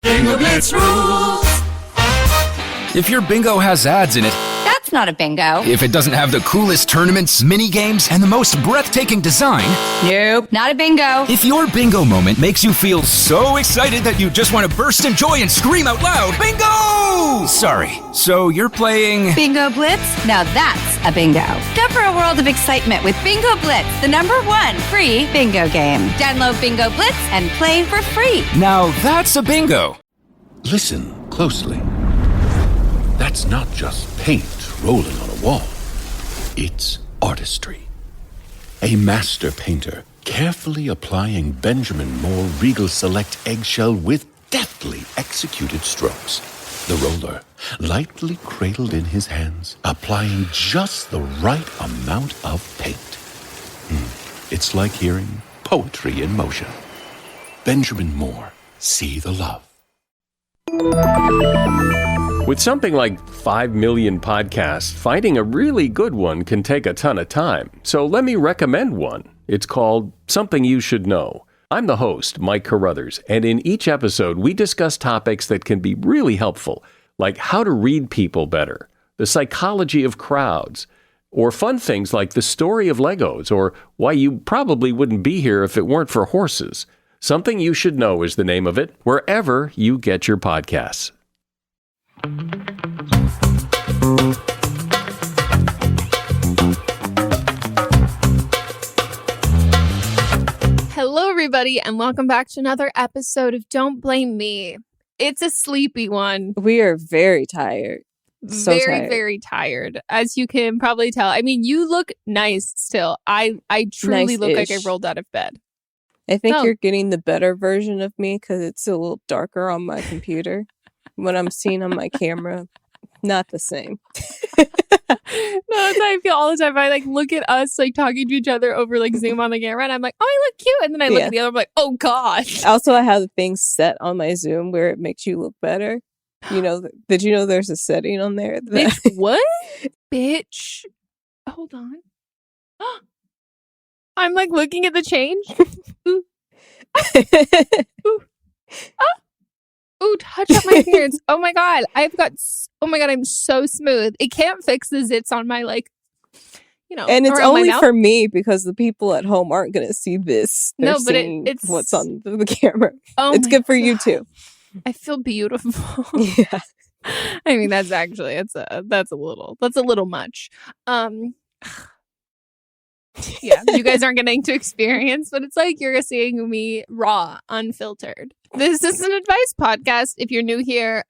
Bingo Blitz rules. If your bingo has ads in it, That's not a bingo. if it doesn't have the coolest tournaments, mini games, and the most breathtaking design, Nope, not a bingo. if your bingo moment makes you feel so excited that you just want to burst in joy and scream out loud, bingo! Sorry, so you're playing... Bingo Blitz? Now that's a bingo. Go for a world of excitement with Bingo Blitz, the #1 free bingo game. Download Bingo Blitz and play for free. Now that's a bingo. Listen closely. That's not just paint rolling on a wall. It's artistry. A master painter carefully applying Benjamin Moore Regal Select eggshell with deftly executed strokes. The roller lightly cradled in his hands, applying just the right amount of paint. It's like hearing poetry in motion. Benjamin Moore, see the love. With something like 5 million podcasts, finding a really good one can take a ton of time. So let me recommend one. It's called Something You Should Know. I'm the host, Mike Carruthers, and in each episode, we discuss topics that can be really helpful, like how to read people better, the psychology of crowds, or fun things like the story of Legos, or why you probably wouldn't be here if it weren't for horses. Something You Should Know is the name of it, wherever you get your podcasts. Hello, everybody, and welcome back to another episode of Don't Blame Me. It's a sleepy one. We are very tired. So tired. Very tired, as you can probably tell. I mean, you look nice still. I truly look like I rolled out of bed. I think you're getting the better version of me because it's a little darker on my computer. What I'm seeing on my camera, not the same. No, that's how I feel all the time. I look at us talking to each other over Zoom on the camera, and I'm like, oh, I look cute. And then I look at the other, I'm like, oh gosh. Also, I have the thing set on my Zoom where it makes you look better. You know, did you know there's a setting on there? Bitch, what? Bitch. Hold on. I'm looking at the change. Ooh. Ooh. Ooh, touch up my appearance. Oh my god, I'm so smooth. It can't fix the zits on my and it's only for me because the people at home aren't going to see this. They're no, but seeing it's what's on the camera. Oh, it's good for you too. I feel beautiful. Yeah. I mean, that's a little much. Yeah, you guys aren't getting to experience, but it's like you're seeing me raw, unfiltered. This is an advice podcast. If you're new here,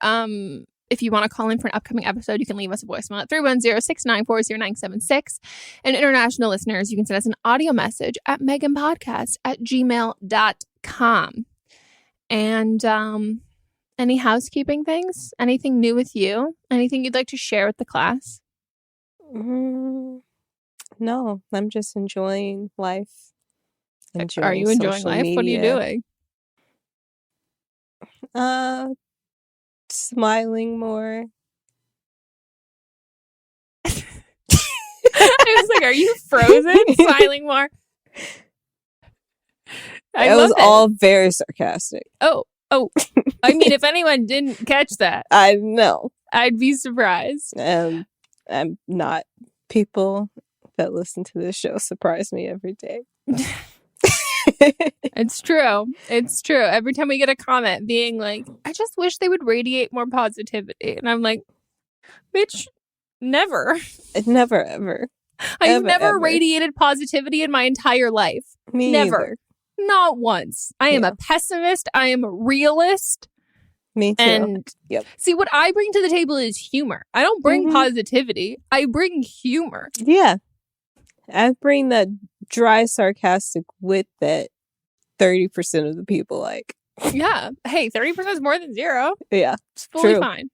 if you want to call in for an upcoming episode, you can leave us a voicemail at 310-694-0976. And international listeners, you can send us an audio message at meghanpodcast@gmail.com. And any housekeeping things? Anything new with you? Anything you'd like to share with the class? No, I'm just enjoying life. Are you enjoying life? Media. What are you doing? Smiling more. I was like, are you frozen? Smiling more? It was all very sarcastic. Oh. I mean, if anyone didn't catch that. I know. I'd be surprised. I'm not. People that listen to this show surprise me every day. It's true. Every time we get a comment being like, I just wish they would radiate more positivity. And I'm like, bitch, never. Never, ever. I've never radiated positivity in my entire life. Me never. Either. Not once. I am a pessimist. I am a realist. Me too. And see, what I bring to the table is humor. I don't bring positivity. I bring humor. Yeah. I bring that dry, sarcastic wit that 30% of the people like. Yeah. Hey, 30% is more than zero. Yeah. It's fully fine.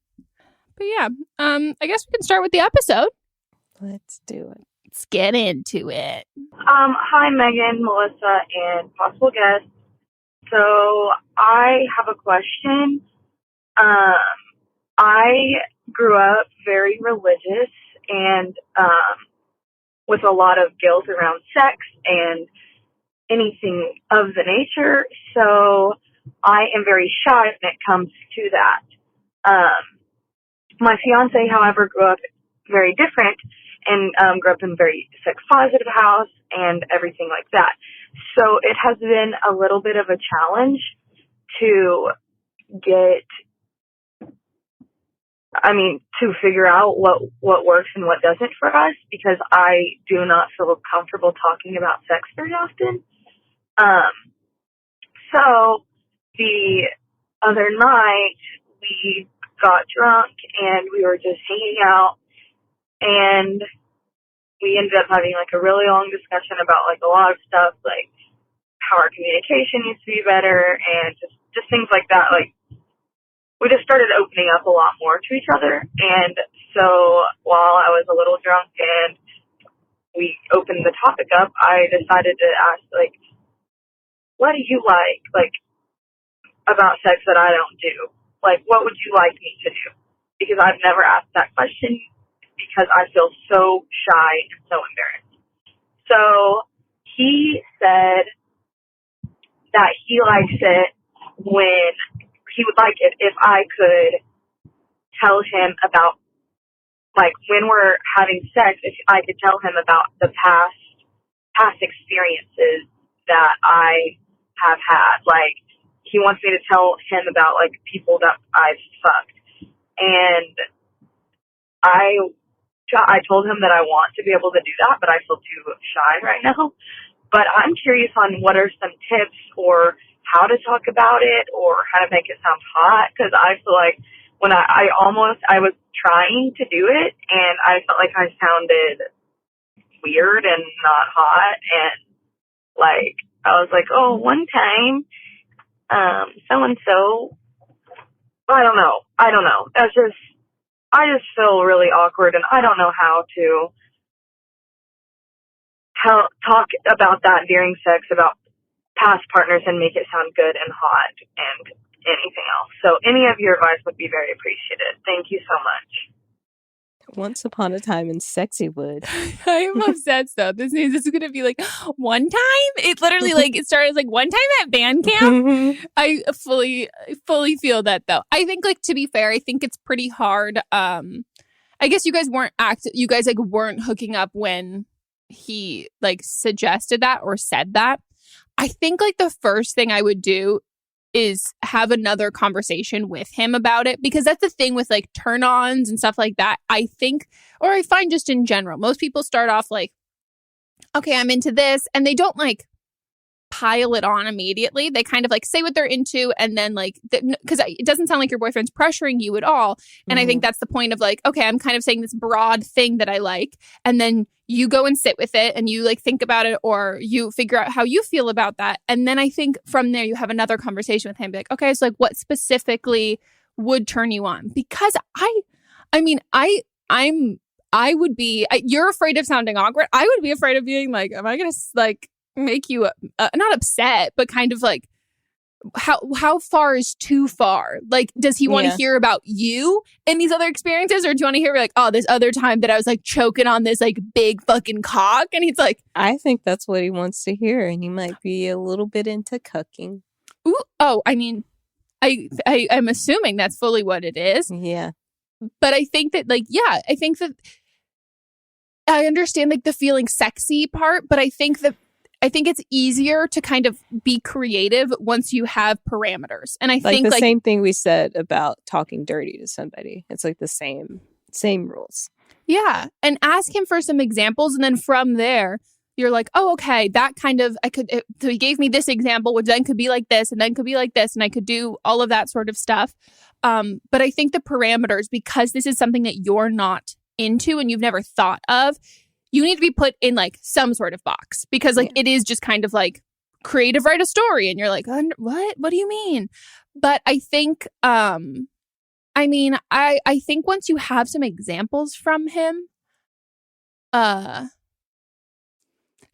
But yeah, I guess we can start with the episode. Let's do it. Let's get into it. Hi, Megan, Melissa, and possible guests. So I have a question. I grew up very religious and with a lot of guilt around sex and anything of the nature. So I am very shy when it comes to that. My fiance, however, grew up very different and grew up in a very sex-positive house and everything like that. So it has been a little bit of a challenge to to figure out what works and what doesn't for us, because I do not feel comfortable talking about sex very often. So the other night we got drunk and we were just hanging out, and we ended up having like a really long discussion about like a lot of stuff, like how our communication needs to be better and just things like that. Like, we just started opening up a lot more to each other. And so while I was a little drunk and we opened the topic up, I decided to ask, like, what do you like, about sex that I don't do? Like, what would you like me to do? Because I've never asked that question because I feel so shy and so embarrassed. So he said that he likes it when he would like it if I could tell him about, like, when we're having sex, if I could tell him about the past experiences that I have had. Like, he wants me to tell him about, like, people that I've fucked. And I told him that I want to be able to do that, but I feel too shy right now. But I'm curious on what are some tips or how to talk about it or how to make it sound hot, because I feel like when I was trying to do it and I felt like I sounded weird and not hot, and like I was like, oh, one time so and so, I don't know. I just feel really awkward, and I don't know how to talk about that during sex, about past partners, and make it sound good and hot and anything else. So any of your advice would be very appreciated. Thank you so much. Once upon a time in Sexywood. I am obsessed though. This is going to be like one time. It literally like it started as like one time at band camp. I fully feel that though. I think, like, to be fair, I think it's pretty hard. I guess you guys weren't hooking up when he like suggested that or said that. I think like the first thing I would do is have another conversation with him about it, because that's the thing with like turn-ons and stuff like that. I think, or I find just in general, most people start off like, okay, I'm into this, and they don't like pile it on immediately. They kind of like say what they're into, and then like, because it doesn't sound like your boyfriend's pressuring you at all. And I think that's the point of like, okay, I'm kind of saying this broad thing that I like, and then you go and sit with it and you like think about it, or you figure out how you feel about that. And then I think from there you have another conversation with him, be like, okay, so like what specifically would turn you on? Because I would be, you're afraid of sounding awkward. I would be afraid of being like, am I going to like make you not upset, but kind of like, how far is too far? Like, does he want to hear about you and these other experiences, or do you want to hear like, oh, this other time that I was like choking on this like big fucking cock? And he's like, I think that's what he wants to hear, and he might be a little bit into cucking. Ooh, oh, I mean, I'm assuming that's fully what it is. Yeah, but I think that like, yeah, I think that I understand like the feeling sexy part, but I think it's easier to kind of be creative once you have parameters. And I think the same thing we said about talking dirty to somebody. It's like the same rules. Yeah. And ask him for some examples. And then from there, you're like, oh, okay, that kind of, so he gave me this example, which then could be like this, and then could be like this, and I could do all of that sort of stuff. But I think the parameters, because this is something that you're not into and you've never thought of, you need to be put in like some sort of box, because like it is just kind of like creative, write a story, and you're like, what do you mean? But I think I think once you have some examples from him,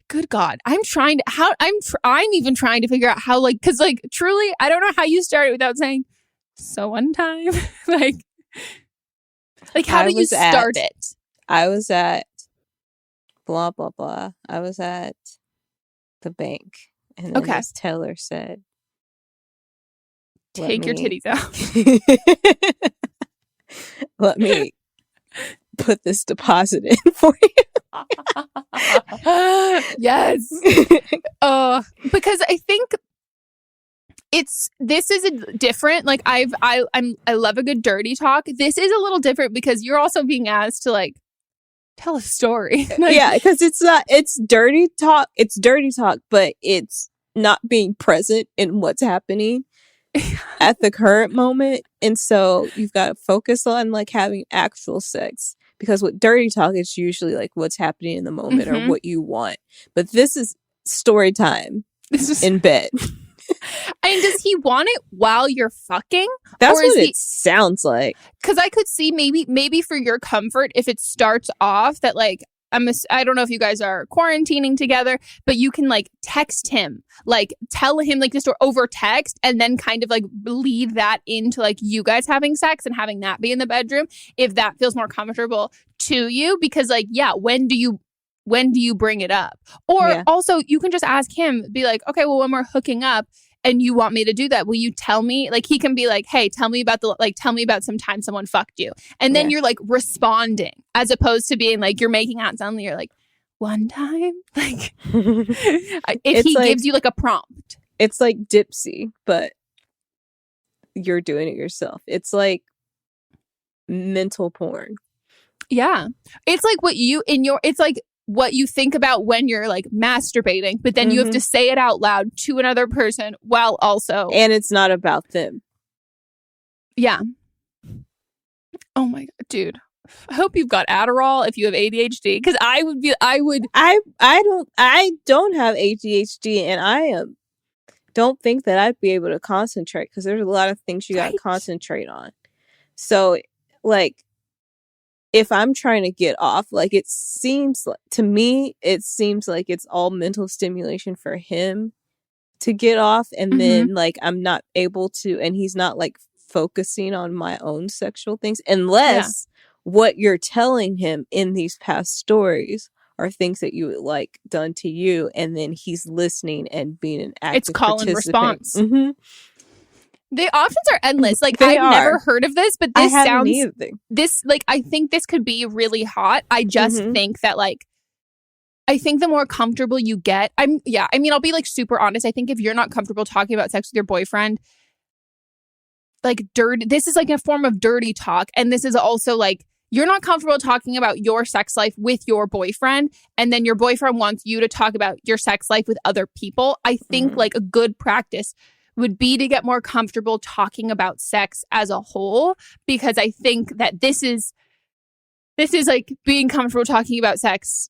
good God, I'm even trying to figure out how, like, because like truly I don't know how you start it without saying, so one time like how do you start it? I was at blah, blah, blah. I was at the bank. And then this teller said, Take your titties out. Let me put this deposit in for you. Yes. Because I think this is a different, like I love a good dirty talk. This is a little different because you're also being asked to like tell a story. Like, yeah, because it's dirty talk, but it's not being present in what's happening at the current moment. And so you've got to focus on like having actual sex, because with dirty talk, it's usually like what's happening in the moment or what you want. But this is story time. This is in bed. And does he want it while you're fucking? That's what it sounds like. Because I could see maybe for your comfort, if it starts off that like, I don't know if you guys are quarantining together, but you can like text him, like tell him like this or over text, and then kind of like lead that into like you guys having sex and having that be in the bedroom, if that feels more comfortable to you. Because like, yeah, when do you bring it up? Or also you can just ask him, be like, okay, well, when we're hooking up and you want me to do that, will you tell me? Like, he can be like, hey, tell me about some time someone fucked you. And then you're like responding, as opposed to being like, you're making out suddenly you're like, one time? Like, if he gives you like a prompt. It's like Dipsy, but you're doing it yourself. It's like mental porn. Yeah. It's like it's like what you think about when you're like masturbating, but then you have to say it out loud to another person while also. And it's not about them. Yeah. Oh my God, dude. I hope you've got Adderall if you have ADHD, because I don't have ADHD, and I don't think that I'd be able to concentrate, because there's a lot of things you got to concentrate on. So like, if I'm trying to get off, like it seems like it's all mental stimulation for him to get off. And then like, I'm not able to, and he's not like focusing on my own sexual things, unless what you're telling him in these past stories are things that you would like done to you. And then he's listening and being an active It's call and response. The options are endless. Like, I've never heard of this, but this sounds like, I think this could be really hot. I just think that like, I think the more comfortable you get, I'll be like super honest. I think if you're not comfortable talking about sex with your boyfriend, like this is like a form of dirty talk. And this is also like, you're not comfortable talking about your sex life with your boyfriend, and then your boyfriend wants you to talk about your sex life with other people. I think like a good practice would be to get more comfortable talking about sex as a whole, because I think that this is like being comfortable talking about sex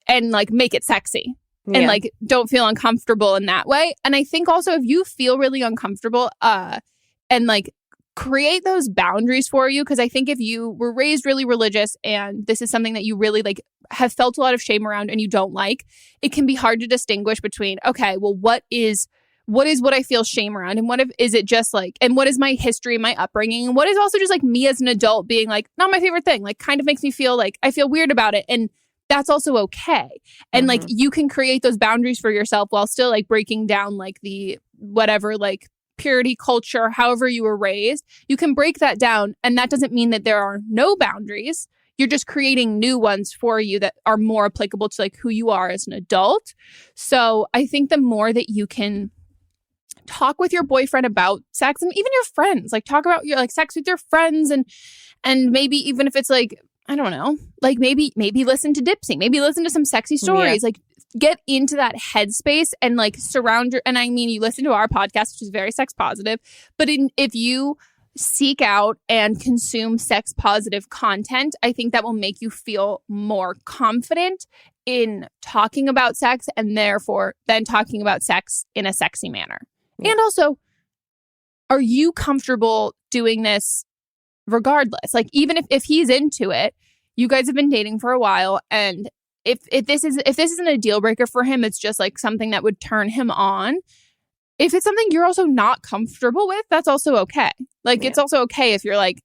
and like make it sexy and like don't feel uncomfortable in that way. And I think also if you feel really uncomfortable and like create those boundaries for you, because I think if you were raised really religious and this is something that you really like have felt a lot of shame around and you don't like, it can be hard to distinguish between, okay, well, what is what I feel shame around, and is it just like, and what is my history, my upbringing, and what is also just like me as an adult being like, not my favorite thing, like kind of makes me feel like I feel weird about it, and that's also okay. And like you can create those boundaries for yourself while still like breaking down like the whatever like purity culture, however you were raised, you can break that down, and that doesn't mean that there are no boundaries. You're just creating new ones for you that are more applicable to like who you are as an adult. So I think the more that you can talk with your boyfriend about sex, and even your friends, like talk about your like sex with your friends, and maybe even if it's like, I don't know, like maybe listen to Dipsy, maybe listen to some sexy stories, like get into that headspace and like and I mean, you listen to our podcast, which is very sex positive, but if you seek out and consume sex positive content, I think that will make you feel more confident in talking about sex, and therefore then talking about sex in a sexy manner. And also, are you comfortable doing this regardless? Like, even if he's into it, you guys have been dating for a while, and if this isn't a deal breaker for him, it's just like something that would turn him on. If it's something you're also not comfortable with, that's also okay. Like, it's also okay if you're like,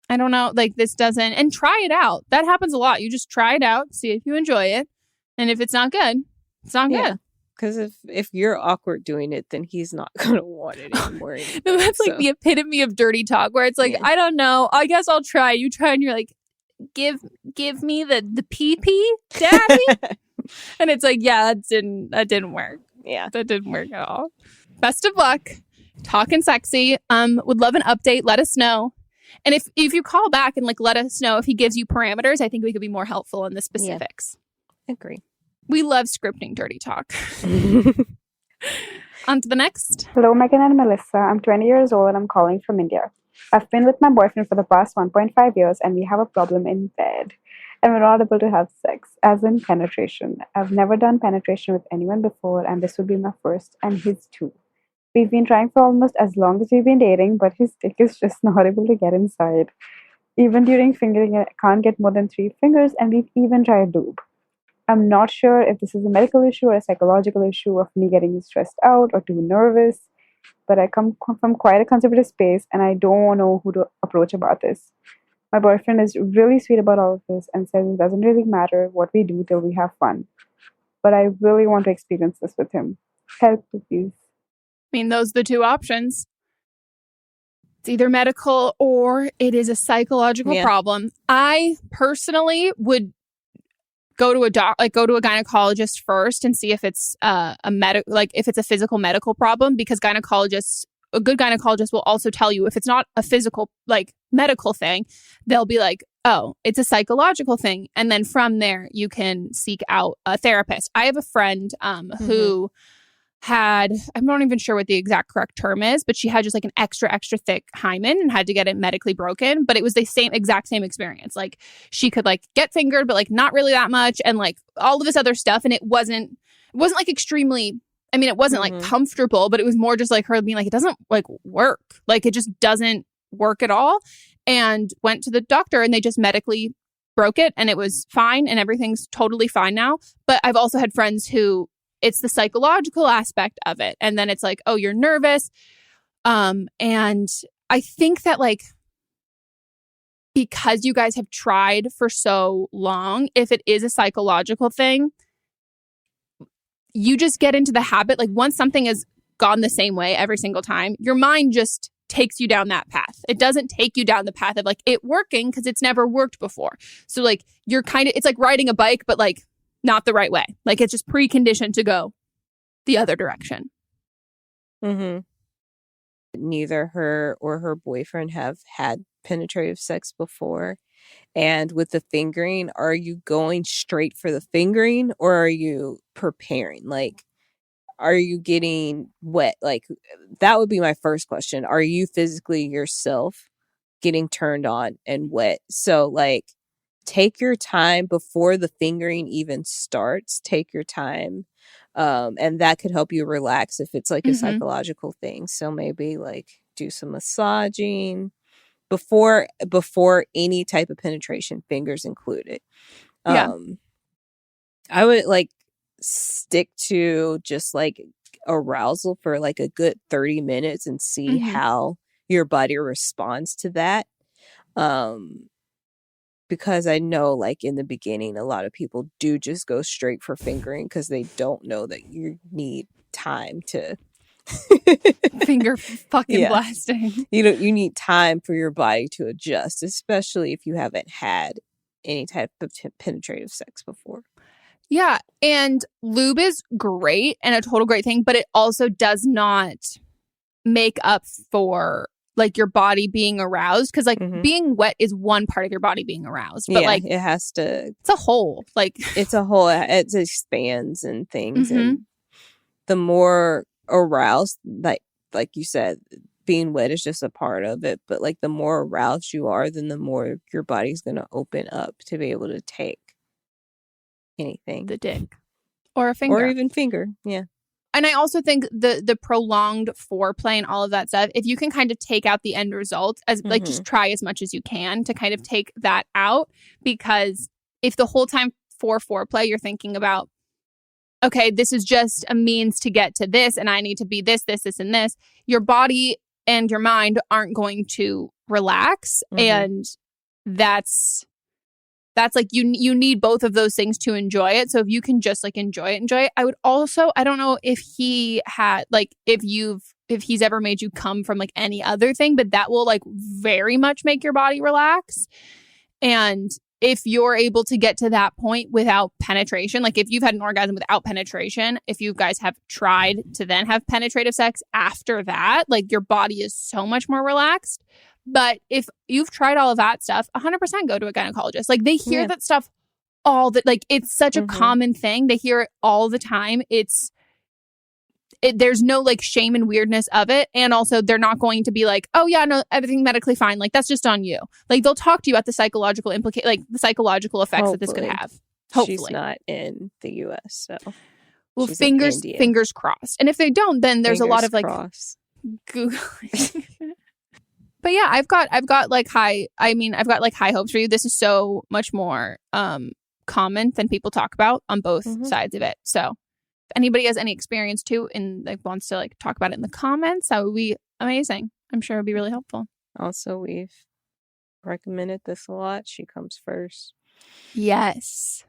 I don't know, like this doesn't, and try it out. That happens a lot. You just try it out, see if you enjoy it. And if it's not good, it's not good. Because if you're awkward doing it, then he's not going to want it anymore. No, that's like the epitome of dirty talk, where it's like, Yeah. I don't know. I guess I'll try. You try, and you're like, give me the pee, daddy. And it's like, yeah, that didn't work. Yeah. That didn't work at all. Best of luck. Talking sexy. Would love an update. Let us know. And if you call back and like let us know if he gives you parameters, I think we could be more helpful in the specifics. Agree. We love scripting dirty talk. On to the next. Hello, Megan and Melissa. I'm 20 years old and I'm calling from India. I've been with my boyfriend for the past 1.5 years and we have a problem in bed. And we're not able to have sex, as in penetration. I've never done penetration with anyone before and this would be my first, and his too. We've been trying for almost as long as we've been dating, but his dick is just not able to get inside. Even during fingering, I can't get more than 3 fingers, and we've even tried lube. I'm not sure if this is a medical issue or a psychological issue of me getting stressed out or too nervous, but I come from quite a conservative space and I don't know who to approach about this. My boyfriend is really sweet about all of this and says it doesn't really matter what we do till we have fun. But I really want to experience this with him. Help, please. I mean, those are the two options. It's either medical or it is a psychological problem. I personally would go to a gynecologist first and see if it's if it's a physical medical problem, because a good gynecologist will also tell you if it's not a physical medical thing, they'll be like, oh, it's a psychological thing, and then from there you can seek out a therapist. I have a friend who had, I'm not even sure what the exact correct term is, but she had just like an extra thick hymen and had to get it medically broken. But it was the exact same experience. Like she could like get fingered, but like not really that much, and like all of this other stuff. And it wasn't like extremely, I mean, it wasn't like comfortable, but it was more just like her being like, it doesn't like work. Like it just doesn't work at all. And went to the doctor and they just medically broke it and it was fine and everything's totally fine now. But I've also had friends who it's the psychological aspect of it. And then it's like, oh, you're nervous. And I think that like, because you guys have tried for so long, if it is a psychological thing, you just get into the habit. Like once something has gone the same way every single time, your mind just takes you down that path. It doesn't take you down the path of like it working because it's never worked before. So like you're it's like riding a bike, but like not the right way. Like it's just preconditioned to go the other direction. Mm-hmm. Neither her or her boyfriend have had penetrative sex before. And with the fingering, are you going straight for the fingering or are you preparing? Like, are you getting wet? Like, that would be my first question. Are you physically yourself getting turned on and wet? So, like, take your time before the fingering even starts. Take your time. And that could help you relax if it's like a psychological thing. So maybe like do some massaging before any type of penetration, fingers included. I would like stick to just like arousal for like a good 30 minutes and see how your body responds to that. Because I know like in the beginning, a lot of people do just go straight for fingering because they don't know that you need time to finger fucking blasting. You need time for your body to adjust, especially if you haven't had any type of penetrative sex before. Yeah. And lube is great and a total great thing, but it also does not make up for like your body being aroused. Cause like being wet is one part of your body being aroused, but like it has to, it's a whole, like it's a whole, it expands and things. And the more aroused, like you said, being wet is just a part of it. But like the more aroused you are, then the more your body's going to open up to be able to take anything. The dick or a finger or even finger. Yeah. And I also think the prolonged foreplay and all of that stuff, if you can kind of take out the end result as like just try as much as you can to kind of take that out, because if the whole time for foreplay you're thinking about, okay, this is just a means to get to this and I need to be this, and this, your body and your mind aren't going to relax. And that's that's like you need both of those things to enjoy it. So if you can just like enjoy it. I would also, I don't know if he had like if he's ever made you come from like any other thing, but that will like very much make your body relax. And if you're able to get to that point without penetration, like if you've had an orgasm without penetration, if you guys have tried to then have penetrative sex after that, like your body is so much more relaxed. But if you've tried all of that stuff, 100% go to a gynecologist. Like they hear that stuff like it's such a common thing. They hear it all the time. There's no like shame and weirdness of it. And also they're not going to be like, oh yeah, no, everything medically fine. Like that's just on you. Like they'll talk to you about the psychological the psychological effects that this could have. Hopefully. She's not in the US, so. Well, fingers crossed. And if they don't, then there's a lot of like Googling. But yeah, I've got like high hopes for you. This is so much more common than people talk about on both sides of it. So if anybody has any experience too and like wants to like talk about it in the comments, that would be amazing. I'm sure it would be really helpful. Also, we've recommended this a lot. She comes first. Yes.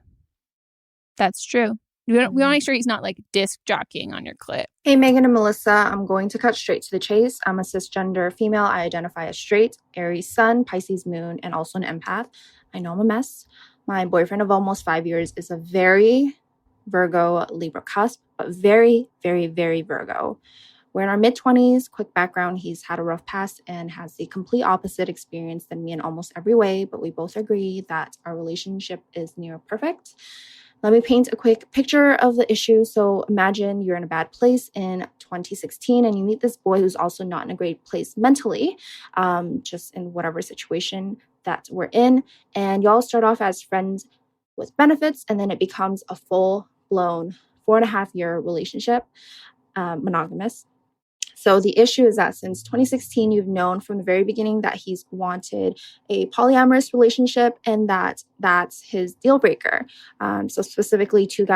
That's true. We want to make sure he's not like disc jockeying on your clit. Hey, Megan and Melissa. I'm going to cut straight to the chase. I'm a cisgender female. I identify as straight, Aries sun, Pisces moon, and also an empath. I know I'm a mess. My boyfriend of almost 5 years is a very Virgo Libra cusp, but very, very, very Virgo. We're in our mid-20s. Quick background, he's had a rough past and has the complete opposite experience than me in almost every way, but we both agree that our relationship is near perfect. Let me paint a quick picture of the issue. So imagine you're in a bad place in 2016 and you meet this boy who's also not in a great place mentally, just in whatever situation that we're in. And y'all start off as friends with benefits, and then it becomes a full-blown 4.5-year relationship, monogamous. So the issue is that since 2016, you've known from the very beginning that he's wanted a polyamorous relationship and that's his deal breaker. So specifically two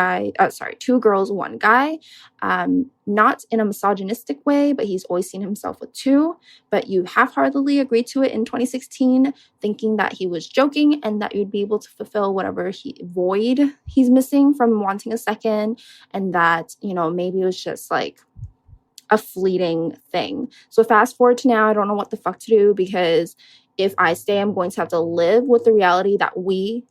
girls, one guy, not in a misogynistic way, but he's always seen himself with two, but you half-heartedly agreed to it in 2016, thinking that he was joking and that you'd be able to fulfill whatever void he's missing from wanting a second. And that, maybe it was just like a fleeting thing. So fast forward to now, I don't know what the fuck to do, because if I stay, I'm going to have to live with the reality that me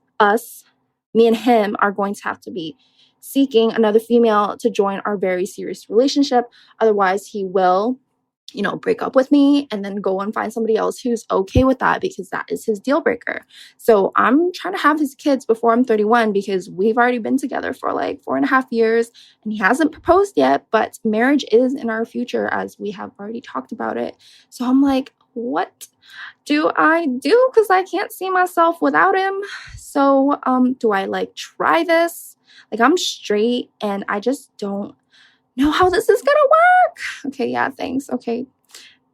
and him are going to have to be seeking another female to join our very serious relationship. Otherwise, he will, break up with me and then go and find somebody else who's okay with that, because that is his deal breaker. So I'm trying to have his kids before I'm 31, because we've already been together for like 4.5 years and he hasn't proposed yet, but marriage is in our future as we have already talked about it. So I'm like, what do I do? Because I can't see myself without him. So do I like try this? Like I'm straight and I just don't know how this is gonna work. Okay, yeah, thanks. Okay,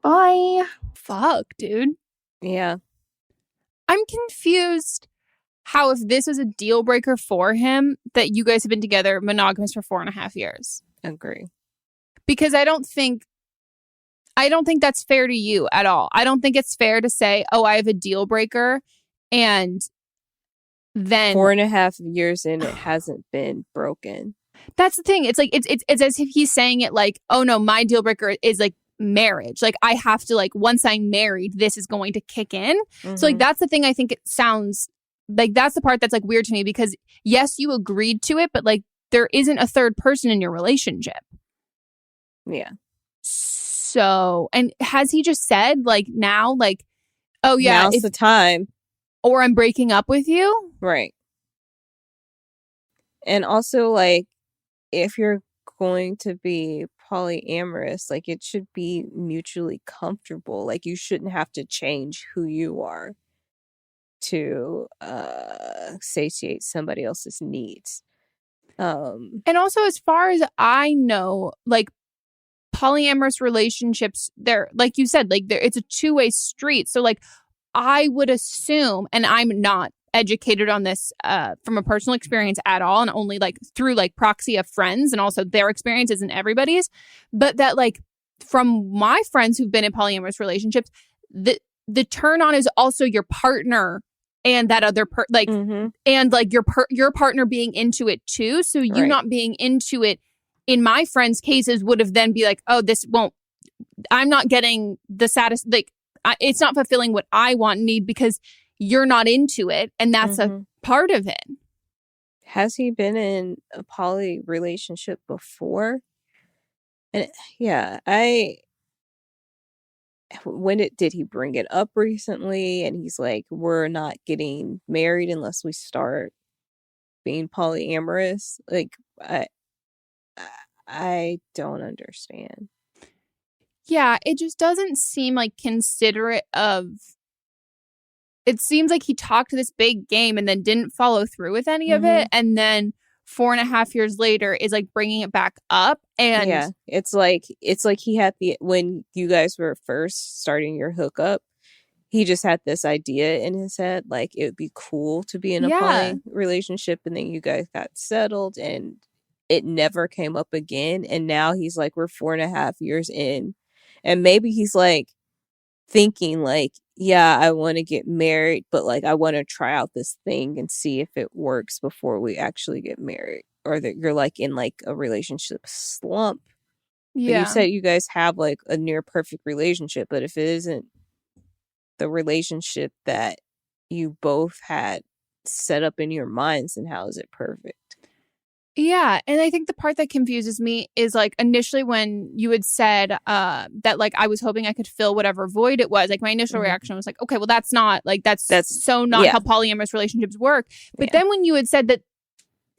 bye. Fuck, dude. Yeah. I'm confused how, if this was a deal breaker for him, that you guys have been together monogamous for 4.5 years. Agree. Because I don't think that's fair to you at all. I don't think it's fair to say, oh, I have a deal breaker and then 4.5 years in, it hasn't been broken. That's the thing. It's like it's as if he's saying it like, oh no, my deal breaker is like marriage. Like I have to, like, once I'm married, this is going to kick in. So like that's the thing. I think it sounds like that's the part that's like weird to me, because yes, you agreed to it, but like there isn't a third person in your relationship. Yeah. So, and has he just said like now, like, oh yeah, now's the time, or I'm breaking up with you? Right. And also, like, if you're going to be polyamorous, like, it should be mutually comfortable. Like, you shouldn't have to change who you are to satiate somebody else's needs. And also, as far as I know, like, polyamorous relationships, they're, like you said, like, it's a two-way street. So, like, I would assume, and I'm not educated on this from a personal experience at all, and only like through like proxy of friends, and also their experience isn't everybody's, but that like from my friends who've been in polyamorous relationships, the turn on is also your partner and that other and like your partner being into it too. So you not being into it in my friends' cases would have then be like, oh, I'm not getting the it's not fulfilling what I want and need because you're not into it. And that's a part of it. Has he been in a poly relationship before? And did he bring it up recently? And he's like, we're not getting married unless we start being polyamorous. Like, I don't understand. Yeah, it just doesn't seem like considerate of. It seems like he talked this big game and then didn't follow through with any of it, and then 4.5 years later is like bringing it back up. And yeah, it's like he had when you guys were first starting your hookup, he just had this idea in his head, like it would be cool to be in a poly relationship, and then you guys got settled and it never came up again. And now he's like, we're 4.5 years in, and maybe he's like thinking like, yeah, I want to get married, but like I want to try out this thing and see if it works before we actually get married, or that you're like in like a relationship slump. Yeah, but you said you guys have like a near perfect relationship, but if it isn't the relationship that you both had set up in your minds, then how is it perfect? Yeah, and I think the part that confuses me is like initially when you had said that like I was hoping I could fill whatever void it was, like my initial reaction was like, okay, well that's not like that's so not how polyamorous relationships work. But then when you had said that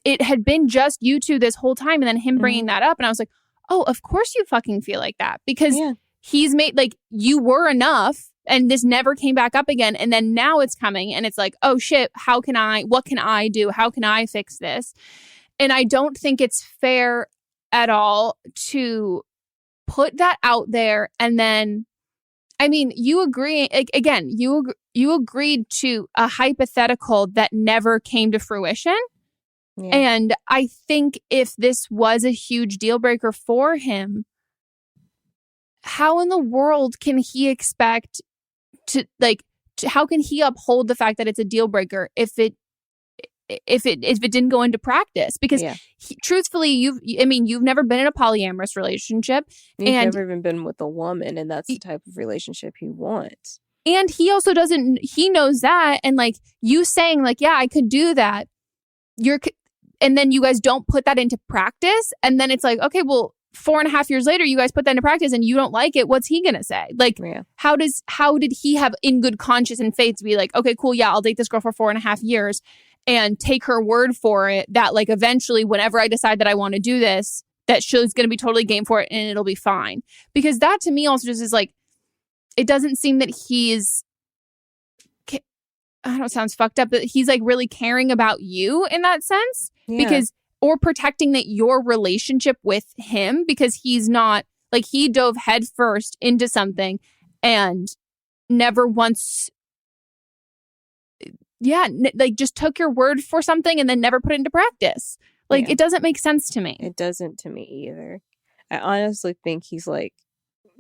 it had been just you two this whole time, and then him bringing that up, and I was like, oh, of course you fucking feel like that, because he's made like you were enough and this never came back up again, and then now it's coming and it's like, oh shit, what can I do? How can I fix this? And I don't think it's fair at all to put that out there. And then, I mean, you agree, again, you agreed to a hypothetical that never came to fruition. Yeah. And I think if this was a huge deal breaker for him, how in the world can he expect how can he uphold the fact that it's a deal breaker if it didn't go into practice? Because truthfully, you've never been in a polyamorous relationship. You've never even been with a woman, and that's the type of relationship he wants. And he also he knows that. And like you saying like, yeah, I could do that. And then you guys don't put that into practice. And then it's like, okay, well, 4.5 years later, you guys put that into practice and you don't like it. What's he going to say? Like, how did he have in good conscience and faith to be like, okay, cool. Yeah, I'll date this girl for 4.5 years. And take her word for it that like eventually whenever I decide that I want to do this, that she's going to be totally game for it and it'll be fine. Because that to me also just is like, it doesn't seem that he's, I don't know, it sounds fucked up, but he's like really caring about you in that sense. Because, or protecting that your relationship with him, because he's not, like he dove headfirst into something and never once like just took your word for something and then never put it into practice. Like it doesn't make sense to me. It doesn't to me either. I honestly think he's like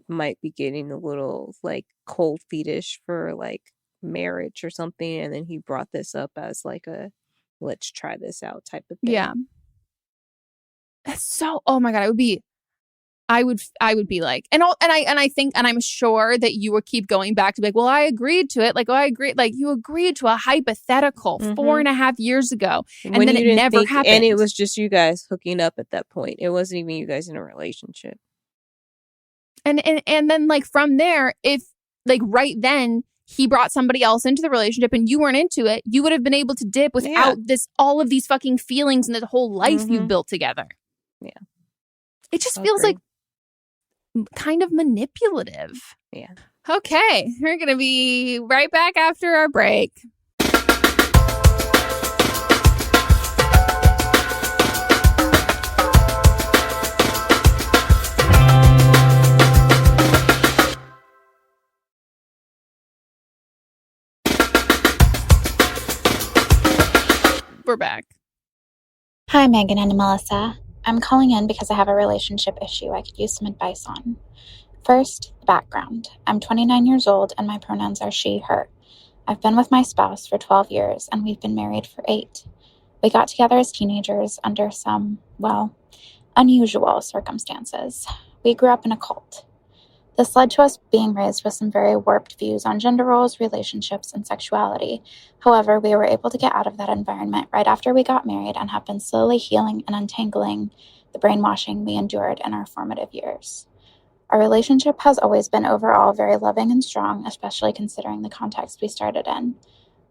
might be getting a little like cold feetish for like marriage or something, and then he brought this up as like a let's try this out type of thing. Yeah. So oh my god, I would be like, and I think, and I'm sure that you would keep going back to be like, well, I agreed to it. Like, well, I agreed. Like, you agreed to a hypothetical 4.5 years ago, and then it never happened. And it was just you guys hooking up at that point. It wasn't even you guys in a relationship. And then like from there, if like right then he brought somebody else into the relationship and you weren't into it, you would have been able to dip without all of these fucking feelings and the whole life you've built together. Yeah. It just feels like kind of manipulative. Yeah. Okay, we're going to be right back after our break. We're back. Hi, Megan and Melisa. I'm calling in because I have a relationship issue I could use some advice on. First, the background. I'm 29 years old and my pronouns are she, her. I've been with my spouse for 12 years, and we've been married for 8. We got together as teenagers under some, unusual circumstances. We grew up in a cult. This led to us being raised with some very warped views on gender roles, relationships, and sexuality. However, we were able to get out of that environment right after we got married and have been slowly healing and untangling the brainwashing we endured in our formative years. Our relationship has always been overall very loving and strong, especially considering the context we started in.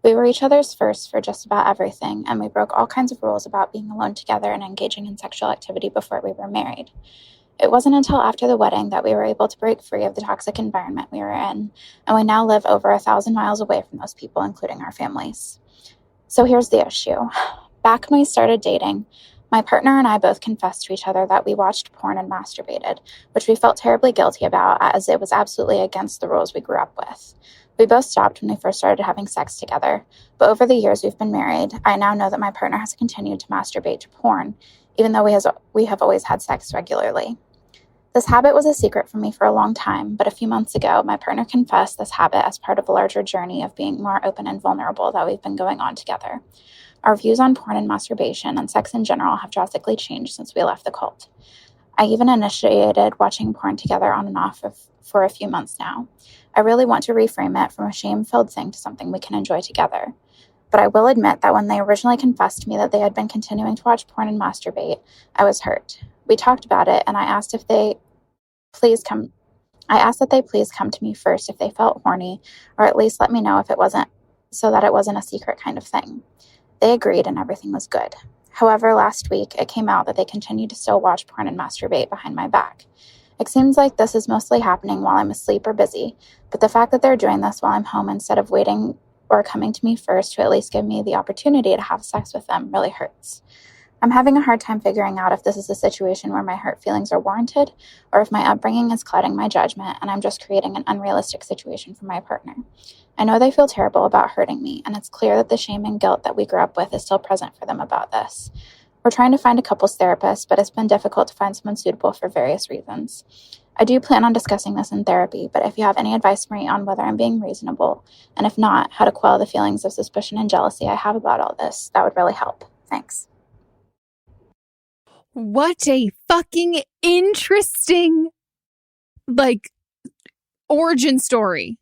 We were each other's first for just about everything, and we broke all kinds of rules about being alone together and engaging in sexual activity before we were married. It wasn't until after the wedding that we were able to break free of the toxic environment we were in, and we now live over 1,000 miles away from those people, including our families. So here's the issue. Back when we started dating, my partner and I both confessed to each other that we watched porn and masturbated, which we felt terribly guilty about as it was absolutely against the rules we grew up with. We both stopped when we first started having sex together, but over the years we've been married, I now know that my partner has continued to masturbate to porn, even though we have always had sex regularly. This habit was a secret for me for a long time, but a few months ago, my partner confessed this habit as part of a larger journey of being more open and vulnerable that we've been going on together. Our views on porn and masturbation and sex in general have drastically changed since we left the cult. I even initiated watching porn together on and off for a few months now. I really want to reframe it from a shame-filled thing to something we can enjoy together. But I will admit that when they originally confessed to me that they had been continuing to watch porn and masturbate, I was hurt. We talked about it, and I asked that they please come to me first if they felt horny, or at least let me know if it wasn't, so that it wasn't a secret kind of thing. They agreed and everything was good. However, last week it came out that they continue to still watch porn and masturbate behind my back. It seems like this is mostly happening while I'm asleep or busy, but the fact that they're doing this while I'm home instead of waiting or coming to me first to at least give me the opportunity to have sex with them really hurts. I'm having a hard time figuring out if this is a situation where my hurt feelings are warranted, or if my upbringing is clouding my judgment and I'm just creating an unrealistic situation for my partner. I know they feel terrible about hurting me, and it's clear that the shame and guilt that we grew up with is still present for them about this. We're trying to find a couples therapist, but it's been difficult to find someone suitable for various reasons. I do plan on discussing this in therapy, but if you have any advice, Marie, on whether I'm being reasonable, and if not, how to quell the feelings of suspicion and jealousy I have about all this, that would really help. Thanks. What a fucking interesting, origin story.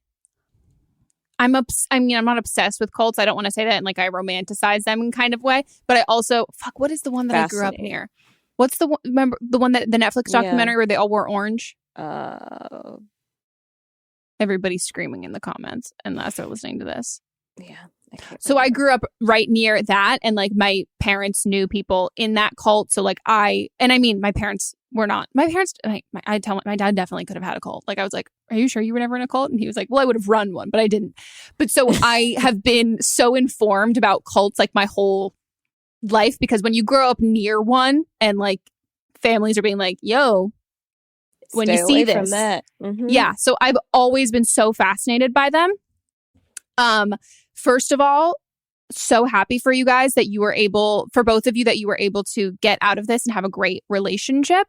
I'm not obsessed with cults. I don't want to say that in I romanticize them in kind of way, but I also, what is the one that I grew up near? What's the one, remember the one that the Netflix documentary where they all wore orange? Everybody's screaming in the comments unless they're listening to this. Yeah. So I grew up right near that, and my parents knew people in that cult. So my parents were not. My parents, I tell my dad definitely could have had a cult. I was like, "Are you sure you were never in a cult?" And he was like, "Well, I would have run one, but I didn't." But so I have been so informed about cults my whole life, because when you grow up near one and families are being like, "Yo, when Stay you see away this," from that. Mm-hmm. Yeah. So I've always been so fascinated by them. First of all, so happy for you guys that for both of you, that you were able to get out of this and have a great relationship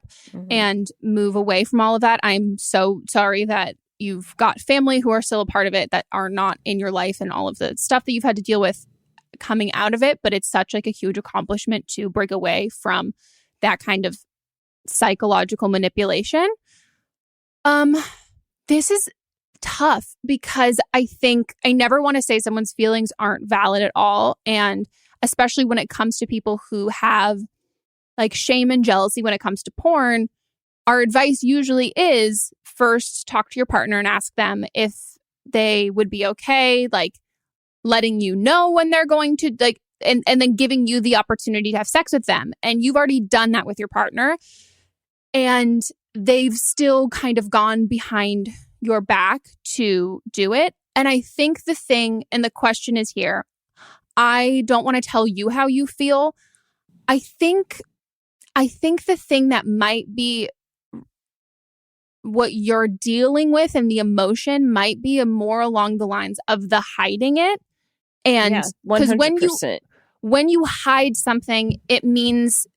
and move away from all of that. I'm so sorry that you've got family who are still a part of it that are not in your life, and all of the stuff that you've had to deal with coming out of it. But it's such a huge accomplishment to break away from that kind of psychological manipulation. This is tough, because I think I never want to say someone's feelings aren't valid at all. And especially when it comes to people who have shame and jealousy when it comes to porn, our advice usually is first talk to your partner and ask them if they would be okay, letting you know when they're going to and then giving you the opportunity to have sex with them. And you've already done that with your partner, and they've still kind of gone behind your back to do it. And I think the thing, and the question is here, I don't want to tell you how you feel. I think the thing that might be what you're dealing with, and the emotion might be more along the lines of the hiding it. And because when you hide something, it means,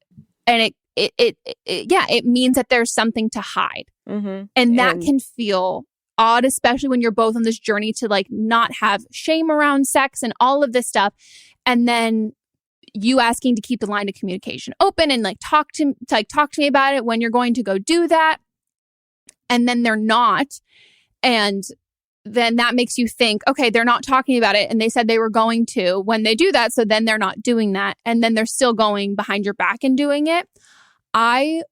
and it means that there's something to hide. And that can feel odd, especially when you're both on this journey to like not have shame around sex and all of this stuff. And then you asking to keep the line of communication open and like talk to me about it when you're going to go do that. And then they're not. And then that makes you think, okay, they're not talking about it. And they said they were going to when they do that. So then they're not doing that. And then they're still going behind your back and doing it. If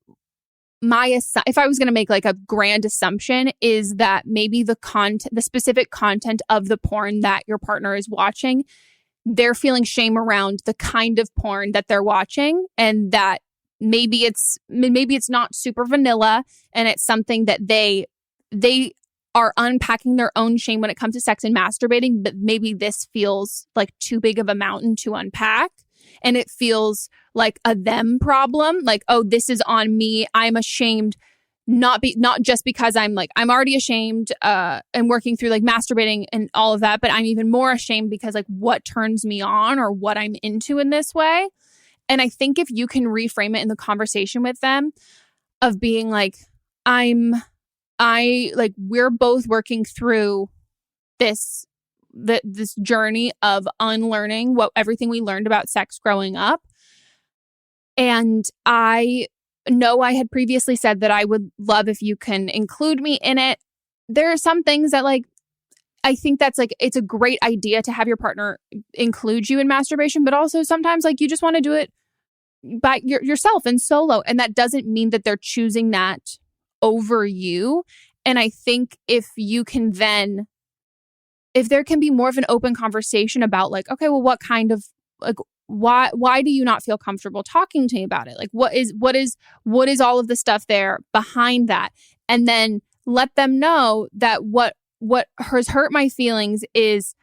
I was going to make like a grand assumption is that maybe the specific content of the porn that your partner is watching, they're feeling shame around the kind of porn that they're watching, and that maybe it's not super vanilla, and it's something that they are unpacking their own shame when it comes to sex and masturbating, but maybe this feels like too big of a mountain to unpack. And it feels like a them problem. Like, oh, this is on me. I'm ashamed, not just because I'm already ashamed and working through like masturbating and all of that, but I'm even more ashamed because like what turns me on or what I'm into in this way. And I think if you can reframe it in the conversation with them of being like, we're both working through this journey of unlearning everything we learned about sex growing up. And I know I had previously said that I would love if you can include me in it. There are some things that like, I think that's like, it's a great idea to have your partner include you in masturbation, but also sometimes like you just want to do it by yourself and solo. And that doesn't mean that they're choosing that over you. And I think if there can be more of an open conversation about like, okay, well, what kind of like, why do you not feel comfortable talking to me about it? Like, what is all of the stuff there behind that? And then let them know that what has hurt my feelings is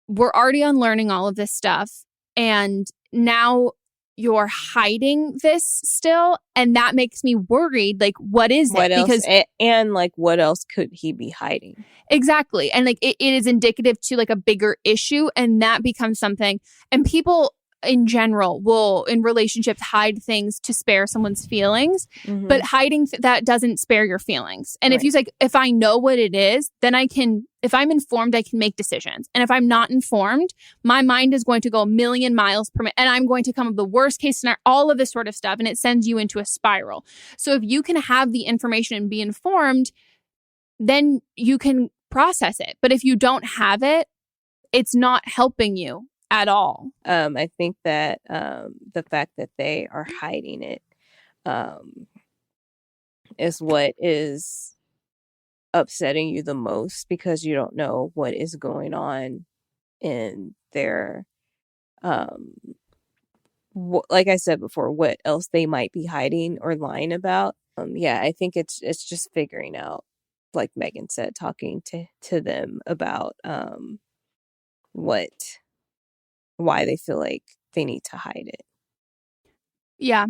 we're already unlearning all of this stuff. And now you're hiding this still. And that makes me worried. Like, what is it? Because and like, what else could he be hiding? Exactly. And like, it is indicative to like a bigger issue. And that becomes something. And people in general will, in relationships, hide things to spare someone's feelings. Mm-hmm. But hiding that doesn't spare your feelings. And if you say, if I know what it is, then if I'm informed, I can make decisions. And if I'm not informed, my mind is going to go a million miles per minute. And I'm going to come up with the worst case scenario, all of this sort of stuff. And it sends you into a spiral. So if you can have the information and be informed, then you can process it. But if you don't have it, it's not helping you at all. I think that the fact that they are hiding it is what is upsetting you the most, because you don't know what is going on in their like I said before, what else they might be hiding or lying about. I think it's just figuring out, like Megan said, talking to them about why they feel like they need to hide it. Yeah.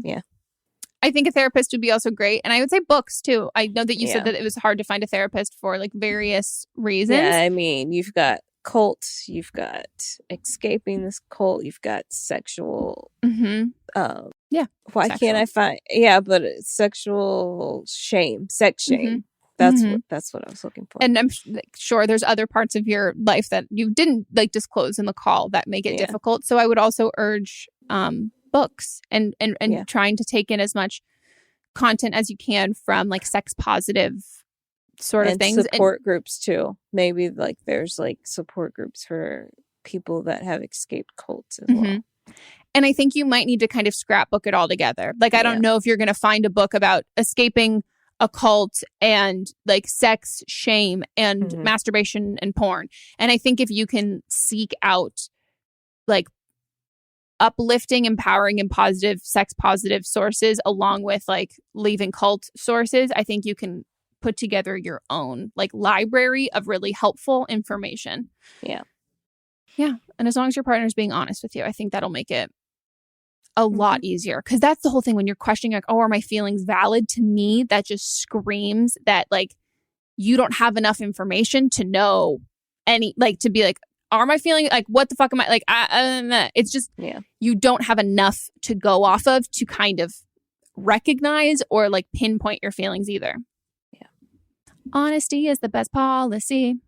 I think a therapist would be also great. And I would say books too. I know that you said that it was hard to find a therapist for like various reasons. Yeah, I mean, you've got cults, you've got escaping this cult, you've got sexual. Mm-hmm. Why sexual. can't I find? But sexual shame, sex shame. Mm-hmm. That's what I was looking for. And I'm sure there's other parts of your life that you didn't like disclose in the call that make it difficult. So I would also urge books and trying to take in as much content as you can from like sex positive sort of things. Support groups too. Maybe like there's like support groups for people that have escaped cults as well. And I think you might need to kind of scrapbook it all together. Like, I don't know if you're going to find a book about escaping a cult and like sex, shame, and masturbation and porn. And I think if you can seek out like uplifting, empowering, and positive sex positive sources along with like leaving cult sources, I think you can put together your own like library of really helpful information. Yeah. And as long as your partner's being honest with you, I think that'll make it a lot easier. Because that's the whole thing when you're questioning like, oh, are my feelings valid? To me, that just screams that like you don't have enough information to know any, like to be like, are my feelings like, what the fuck am I like? It's just, you don't have enough to go off of to kind of recognize or like pinpoint your feelings either. Honesty is the best policy.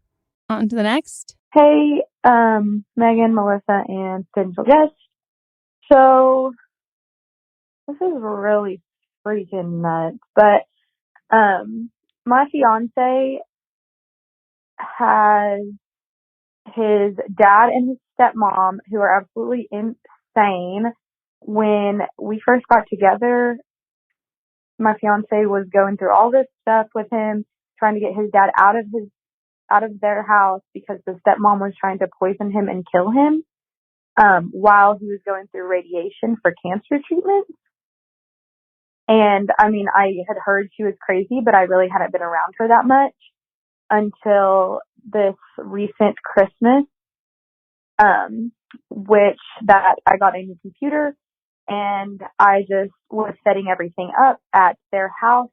On to the next. Hey, Megan, Melissa, and potential guest. So, this is really freaking nuts, but my fiance has his dad and his stepmom, who are absolutely insane. When we first got together, my fiance was going through all this stuff with him, trying to get his dad out of their house because the stepmom was trying to poison him and kill him while he was going through radiation for cancer treatment. And I mean, I had heard she was crazy, but I really hadn't been around her that much until this recent Christmas, which that I got a new computer and I just was setting everything up at their house.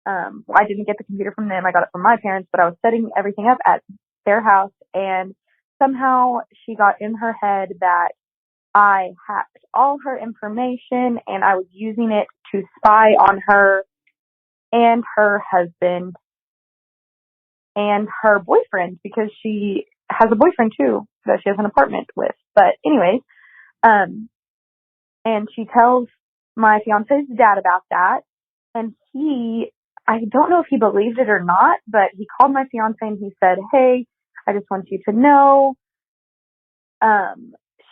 I didn't get the computer from them. I got it from my parents, but I was setting everything up at their house, and somehow she got in her head that I hacked all her information and I was using it to spy on her and her husband and her boyfriend, because she has a boyfriend too that she has an apartment with. But anyways, and she tells my fiance's dad about that, and I don't know if he believed it or not, but he called my fiance and he said, "Hey, I just want you to know,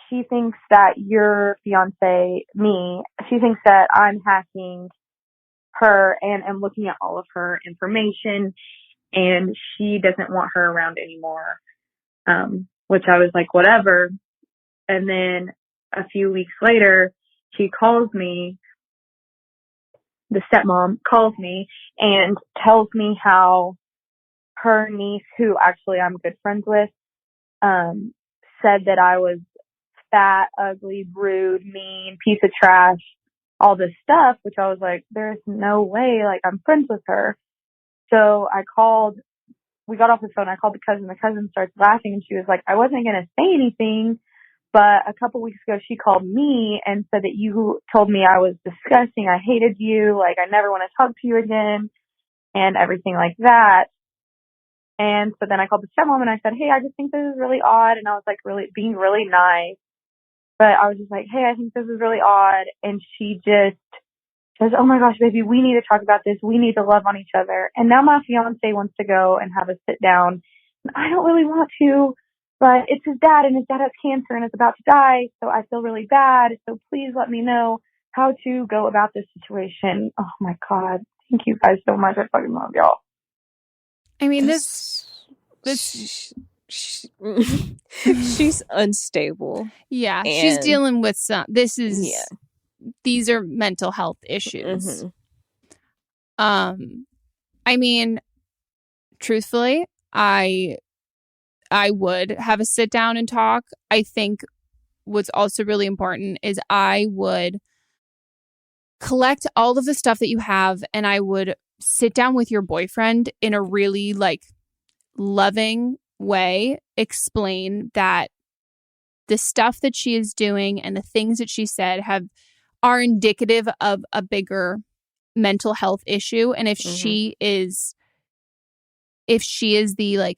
she thinks that your fiance, she thinks that I'm hacking her and am looking at all of her information, and she doesn't want her around anymore." Which I was like, whatever. And then a few weeks later, she calls me, the stepmom calls me and tells me how her niece, who actually I'm good friends with, said that I was fat, ugly, rude, mean, piece of trash, all this stuff, which I was like, there's no way, like, I'm friends with her. So we got off the phone, I called the cousin starts laughing, and she was like, I wasn't going to say anything, but a couple weeks ago she called me and said that you told me I was disgusting, I hated you, like, I never want to talk to you again, and everything like that. And so then I called the stepmom and I said, hey, I just think this is really odd, and I was like really being really nice, but I was just like, hey, I think this is really odd. And she just says, oh my gosh, baby, we need to talk about this, we need to love on each other. And now my fiance wants to go and have a sit down, and I don't really want to, but it's his dad, and his dad has cancer and is about to die, so I feel really bad. So please let me know how to go about this situation. Oh my God. Thank you guys so much. I fucking love y'all. I mean, she's unstable. Yeah, she's dealing with these are mental health issues. Mm-hmm. I mean, truthfully, I would have a sit down and talk. I think what's also really important is I would collect all of the stuff that you have, and I would sit down with your boyfriend in a really loving way, explain that the stuff that she is doing and the things that she said are indicative of a bigger mental health issue. And if she is the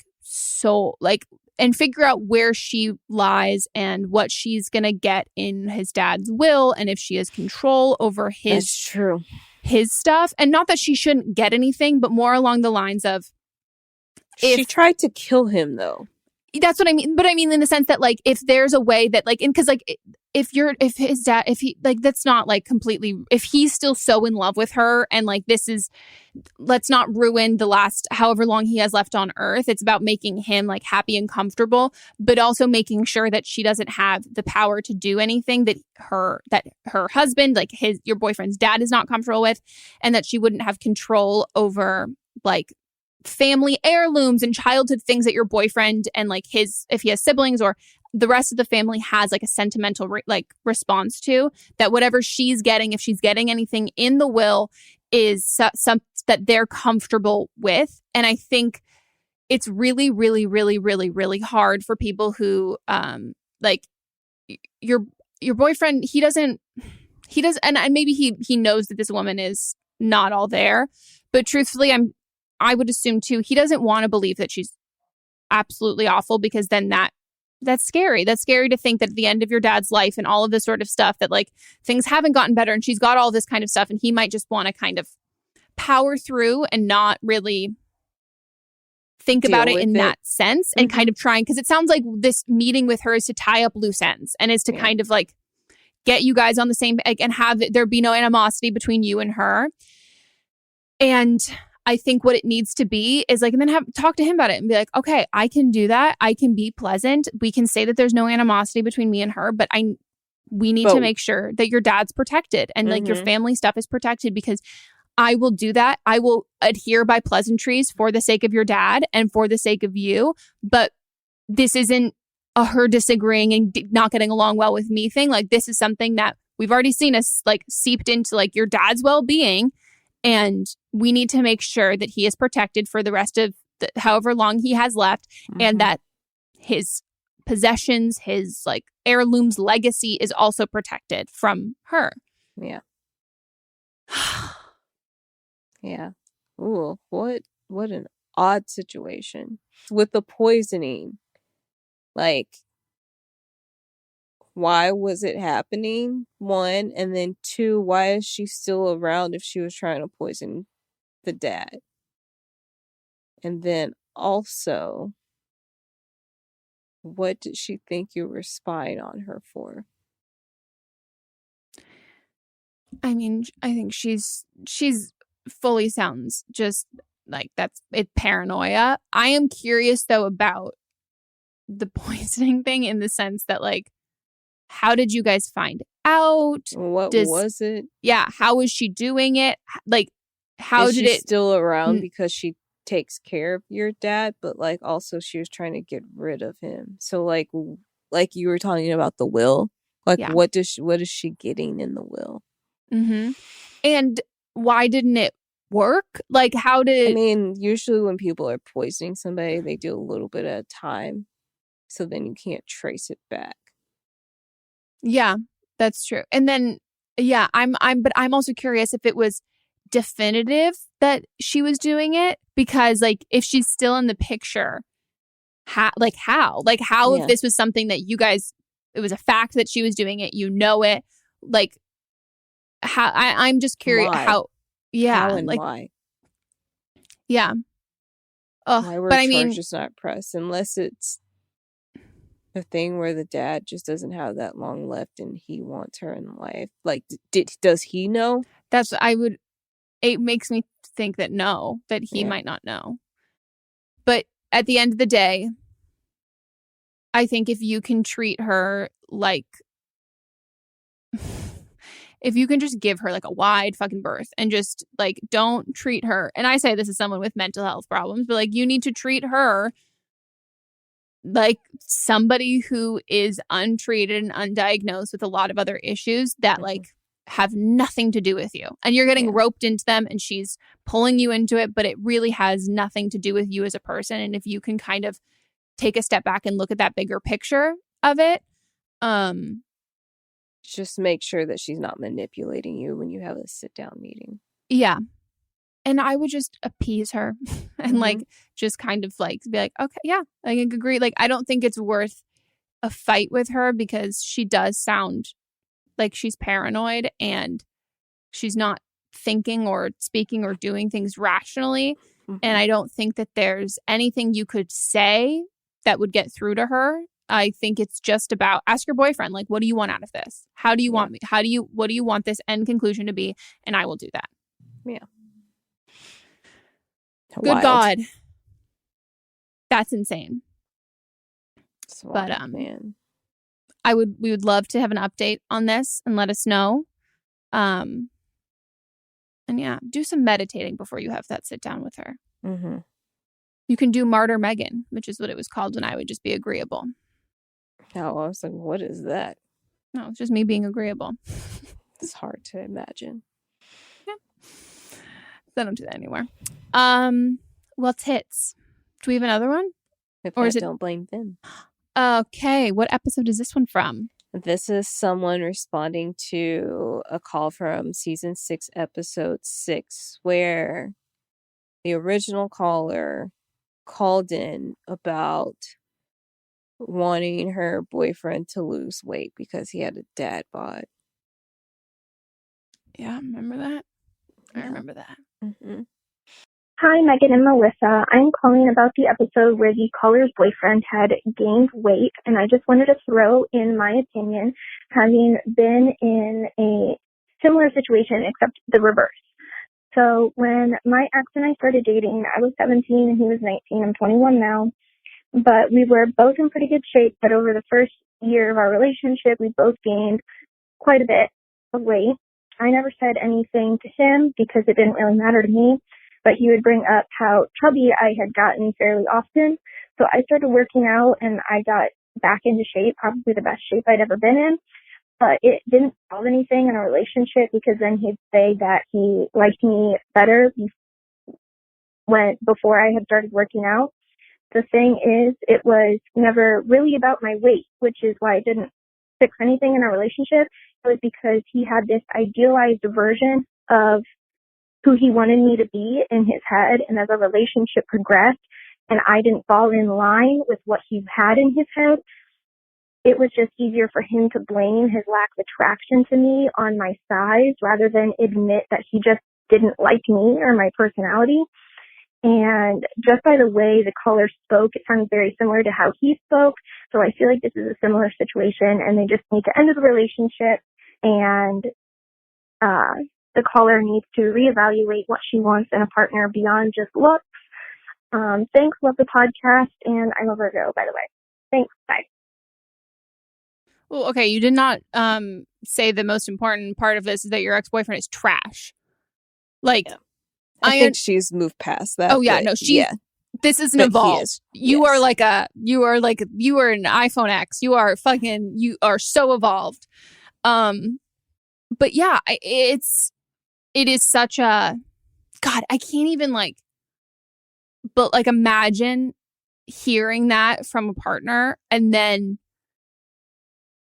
and figure out where she lies and what she's going to get in his dad's will, and if she has control over his stuff. And not that she shouldn't get anything, but more along the lines of, she tried to kill him though. That's what I mean. But I mean, in the sense that, like, if there's a way that, like, because, like, if his dad, if he, like, that's not, like, completely, if he's still so in love with her, and, like, let's not ruin the last however long he has left on earth. It's about making him, like, happy and comfortable, but also making sure that she doesn't have the power to do anything that her husband, like, your boyfriend's dad, is not comfortable with, and that she wouldn't have control over, like, family heirlooms and childhood things that your boyfriend and, like, if he has siblings or the rest of the family has, like, a sentimental response to, that whatever she's getting, if she's getting anything in the will, is some that they're comfortable with. And I think it's really, really, really, really, really hard for people who like your boyfriend, he does, and maybe he knows that this woman is not all there, but truthfully, I would assume too, he doesn't want to believe that she's absolutely awful, because then that's scary. That's scary to think that at the end of your dad's life and all of this sort of stuff, that like things haven't gotten better and she's got all this kind of stuff, and he might just want to kind of power through and not really think about it in that sense, and kind of trying, because it sounds like this meeting with her is to tie up loose ends and is to kind of like get you guys on the same, like, and have there be no animosity between you and her. And I think what it needs to be is like, and then talk to him about it and be like, okay, I can do that. I can be pleasant. We can say that there's no animosity between me and her, but we need to make sure that your dad's protected and like your family stuff is protected, because I will do that. I will adhere by pleasantries for the sake of your dad and for the sake of you. But this isn't a her disagreeing and not getting along well with me thing. Like, this is something that we've already seen us like seeped into like your dad's well-being. And we need to make sure that he is protected for the rest of however long he has left, and that his possessions, his like heirlooms, legacy is also protected from her. Yeah. Yeah. Ooh, what an odd situation. With the poisoning, like, why was it happening? One, and then two, why is she still around if she was trying to poison the dad? And then also, what did she think you were spying on her for? I mean, I think she's fully sounds just like that's it, paranoia. I am curious though about the poisoning thing, in the sense that like, how did you guys find out? What was it? Yeah, how was she doing it? Like, how is did she it still around because she takes care of your dad, but like also she was trying to get rid of him. So like you were talking about the will, like what is she getting in the will? And why didn't it work? Like, how did... I mean, usually when people are poisoning somebody, they do a little bit at a time, so then you can't trace it back. Yeah, that's true. And then, yeah, but I'm also curious if it was definitive that she was doing it, because like, if she's still in the picture, how if this was something that you guys, it was a fact that she was doing it, you know it, like, how I'm just curious how and like why why were charges not pressed, unless it's a thing where the dad just doesn't have that long left and he wants her in life. Like, does he know? It makes me think that that he might not know. But at the end of the day, I think if you can treat her like, if you can just give her like a wide fucking berth and just like, don't treat her. And I say this as someone with mental health problems, but like, you need to treat her like somebody who is untreated and undiagnosed with a lot of other issues that like have nothing to do with you. And you're getting roped into them, and she's pulling you into it, but it really has nothing to do with you as a person. And if you can kind of take a step back and look at that bigger picture of it, just make sure that she's not manipulating you when you have a sit-down meeting. Yeah. And I would just appease her and like, just kind of like be like, okay, yeah, I can agree. Like, I don't think it's worth a fight with her, because she does sound like she's paranoid and she's not thinking or speaking or doing things rationally. And I don't think that there's anything you could say that would get through to her. I think it's just about, ask your boyfriend, like, what do you want out of this? How do you want me? What do you want this end conclusion to be? And I will do that. Yeah. Good Wild. God. That's insane. But man, we would love to have an update on this and let us know. And yeah, do some meditating before you have that sit down with her. You can do Martyr Megan, which is what it was called when I would just be agreeable. Oh, I was like, what is that? No, it's just me being agreeable. It's hard to imagine. Yeah. I don't do that anymore. Well, tits. Do we have another one? Don't blame them. Okay. What episode is this one from? This is someone responding to a call from season 6, episode 6, where the original caller called in about wanting her boyfriend to lose weight because he had a dad bod. Yeah, remember that? I remember that. Mm-hmm. Hi, Megan and Melissa. I'm calling about the episode where the caller's boyfriend had gained weight, and I just wanted to throw in my opinion, having been in a similar situation except the reverse. So when my ex and I started dating, I was 17 and he was 19. I'm 21 now. But we were both in pretty good shape. But over the first year of our relationship, we both gained quite a bit of weight. I never said anything to him because it didn't really matter to me. But he would bring up how chubby I had gotten fairly often. So I started working out and I got back into shape, probably the best shape I'd ever been in. But it didn't solve anything in a relationship because then he'd say that he liked me better before I had started working out. The thing is, it was never really about my weight, which is why it didn't fix anything in our relationship. It was because he had this idealized version of who he wanted me to be in his head. And as our relationship progressed and I didn't fall in line with what he had in his head, it was just easier for him to blame his lack of attraction to me on my size rather than admit that he just didn't like me or my personality. And just by the way the caller spoke, it sounded very similar to how he spoke. So I feel like this is a similar situation and they just need to end the relationship, and the caller needs to reevaluate what she wants in a partner beyond just looks. Thanks. Love the podcast. And I'm a Virgo, by the way. Thanks. Bye. Well, okay, you did not say the most important part of this is that your ex-boyfriend is trash. Like, yeah. I think she's moved past that. Oh yeah, no, this isn't evolved. You are an iPhone X. You are so evolved. But yeah, it is such a, God, I can't even imagine hearing that from a partner and then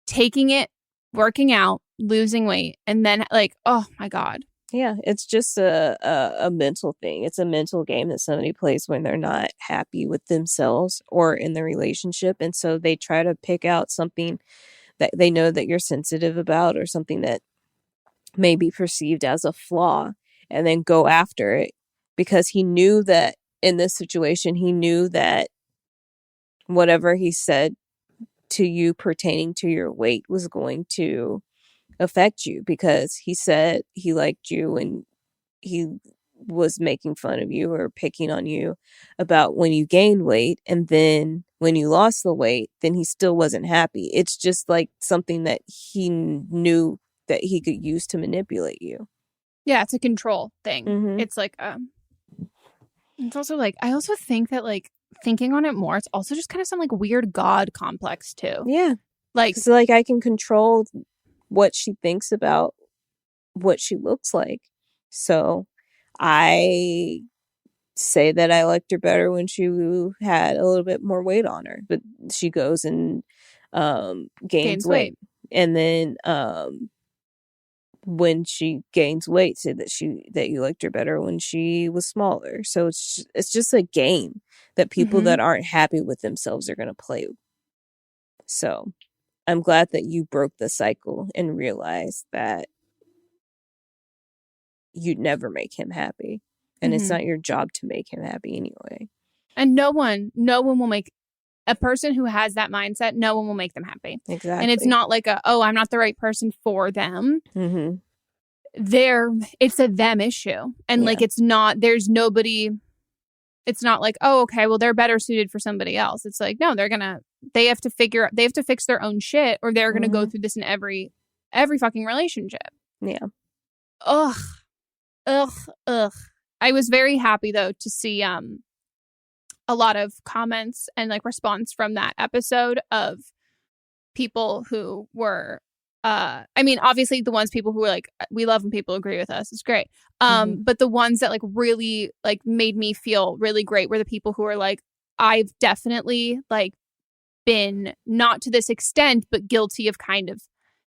taking it, working out, losing weight, and then oh my God. Yeah, it's just a mental thing. It's a mental game that somebody plays when they're not happy with themselves or in the relationship. And so they try to pick out something that they know that you're sensitive about or something that may be perceived as a flaw and then go after it because he knew that in this situation, he knew that whatever he said to you pertaining to your weight was going to affect you because he said he liked you and he was making fun of you or picking on you about when you gained weight, and then when you lost the weight, then he still wasn't happy. It's just like something that he knew that he could use to manipulate you. Yeah, it's a control thing. Mm-hmm. It's it's also I also think that thinking on it more, it's also just kind of some weird God complex too. Yeah. So I can control what she thinks about what she looks like. So I say that I liked her better when she had a little bit more weight on her, but she goes and gains weight. And then when she gains weight, say that you liked her better when she was smaller. So it's just a game that people that aren't happy with themselves are going to play. So I'm glad that you broke the cycle and realized that you'd never make him happy. And it's not your job to make him happy anyway. And no one will make a person who has that mindset, no one will make them happy. Exactly. And it's not I'm not the right person for them. Mm-hmm. It's a them issue. And it's not, there's nobody, it's not oh, okay, well, they're better suited for somebody else. It's no, they have to fix their own shit or they're going to go through this in every fucking relationship. Yeah. Ugh. I was very happy though to see a lot of comments and response from that episode of people who were obviously the people who were we love when people agree with us. It's great. But the ones that really made me feel really great were the people who were I've definitely been not to this extent, but guilty of kind of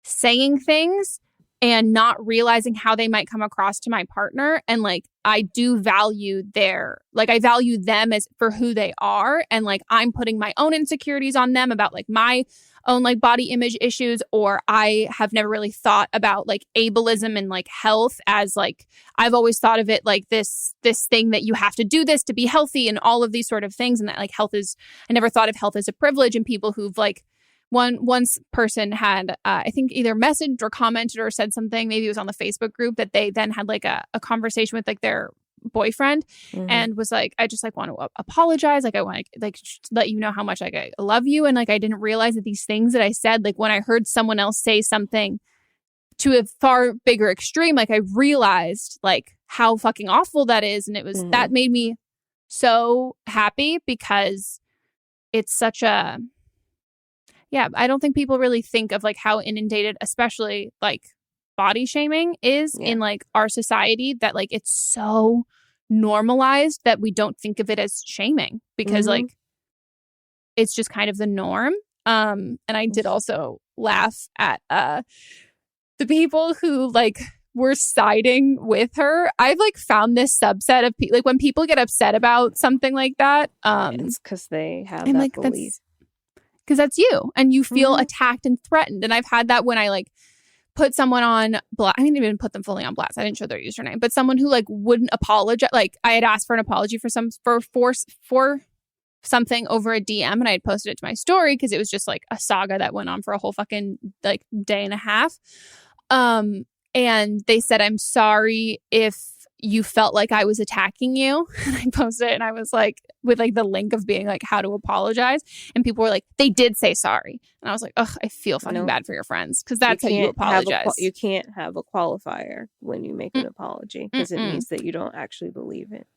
saying things and not realizing how they might come across to my partner. And I do value I value them as for who they are. And like, I'm putting my own insecurities on them about like my own like body image issues, or I have never really thought about like ableism and like health as like, I've always thought of it like this thing that you have to do this to be healthy and all of these sort of things. And that like I never thought of health as a privilege, and people who've like, one person had, I think either messaged or commented or said something, maybe it was on the Facebook group, that they then had like a conversation with like their boyfriend and was like, I just like want to apologize. Like I want to like let you know how much like I love you. And like, I didn't realize that these things that I said, like when I heard someone else say something to a far bigger extreme, like I realized like how fucking awful that is. And it was, that made me so happy, because it's such a, I don't think people really think of like how inundated, especially like body shaming is in like our society, that like it's so normalized that we don't think of it as shaming, because like it's just kind of the norm. And I did also laugh at the people who like were siding with her. I've like found this subset of people, like when people get upset about something like that, it's because they have that like belief. Because that's you, and you feel attacked and threatened. And I've had that when I like put someone on blast. I didn't even put them fully on blast. I didn't show their username, but someone who like wouldn't apologize. Like I had asked for an apology for something over a DM, and I had posted it to my story because it was just like a saga that went on for a whole fucking like day and a half. And they said, I'm sorry if you felt like I was attacking you. And I posted it, and I was like, with like the link of being like how to apologize. And people were like, they did say sorry. And I was like, ugh, I feel fucking bad for your friends, because that's how you apologize. You can't have a qualifier when you make an apology, because it means that you don't actually believe it.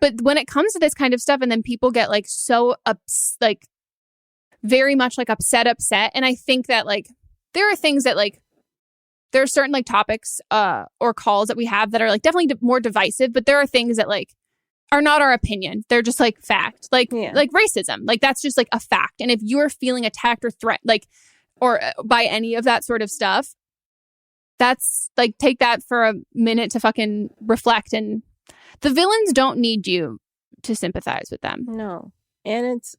But when it comes to this kind of stuff, and then people get like so like very much like upset. And I think that like there are things that like, there are certain like topics or calls that we have that are like definitely more divisive, but there are things that like are not our opinion. They're just like fact, like racism. Like that's just like a fact. And if you're feeling attacked or threatened, like, or by any of that sort of stuff, that's like, take that for a minute to fucking reflect. And the villains don't need you to sympathize with them. No. And it's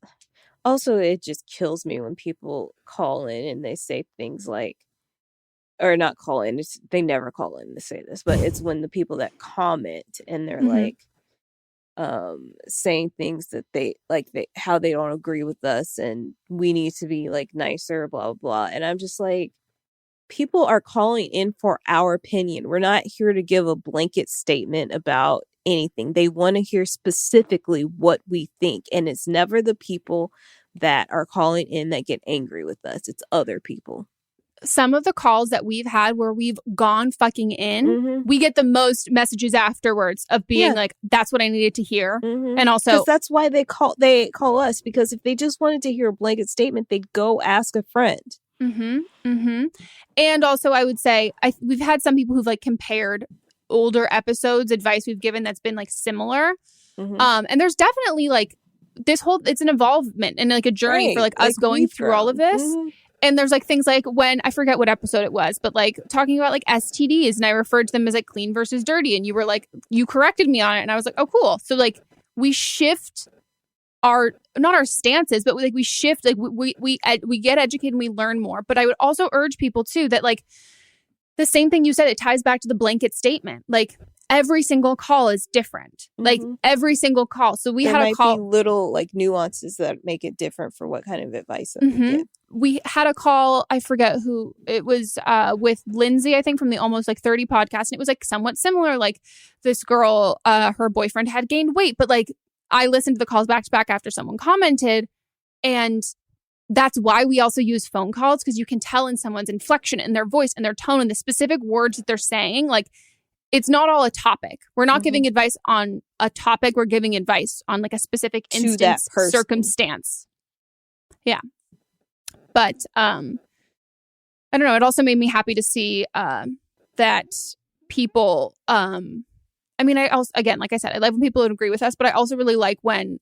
also, it just kills me when people call in and they say things like, or not call in, they never call in to say this, but it's when the people that comment and they're like saying things that how they don't agree with us and we need to be like nicer, blah, blah, blah. And I'm just like, people are calling in for our opinion. We're not here to give a blanket statement about anything. They want to hear specifically what we think. And it's never the people that are calling in that get angry with us. It's other people. Some of the calls that we've had where we've gone fucking in, we get the most messages afterwards of being like, that's what I needed to hear. And also, because that's why they call us, because if they just wanted to hear a blanket statement, they'd go ask a friend. And also, I would say we've had some people who've like compared older episodes, advice we've given that's been like similar. And there's definitely like it's an involvement and like a journey for like us going through all of this. And there's like things like when, I forget what episode it was, but like talking about like STDs, and I referred to them as like clean versus dirty. And you were like, you corrected me on it. And I was like, oh, cool. So like we shift not our stances, but like we shift, like we get educated and we learn more. But I would also urge people too, that like the same thing you said, it ties back to the blanket statement. Like every single call is different. Like every single call. So there had a call. Be little like nuances that make it different for what kind of advice that we give. We had a call, I forget who it was, with Lindsay, I think, from the Almost Like 30 podcast. And it was like somewhat similar. Like this girl, her boyfriend had gained weight, but like I listened to the calls back to back after someone commented. And that's why we also use phone calls, because you can tell in someone's inflection and their voice and their tone and the specific words that they're saying. Like it's not all a topic. We're not giving advice on a topic. We're giving advice on like a specific instance, circumstance. Yeah. But I don't know. It also made me happy to see that people. I mean, I also, again, like I said, I love when people don't agree with us, but I also really like when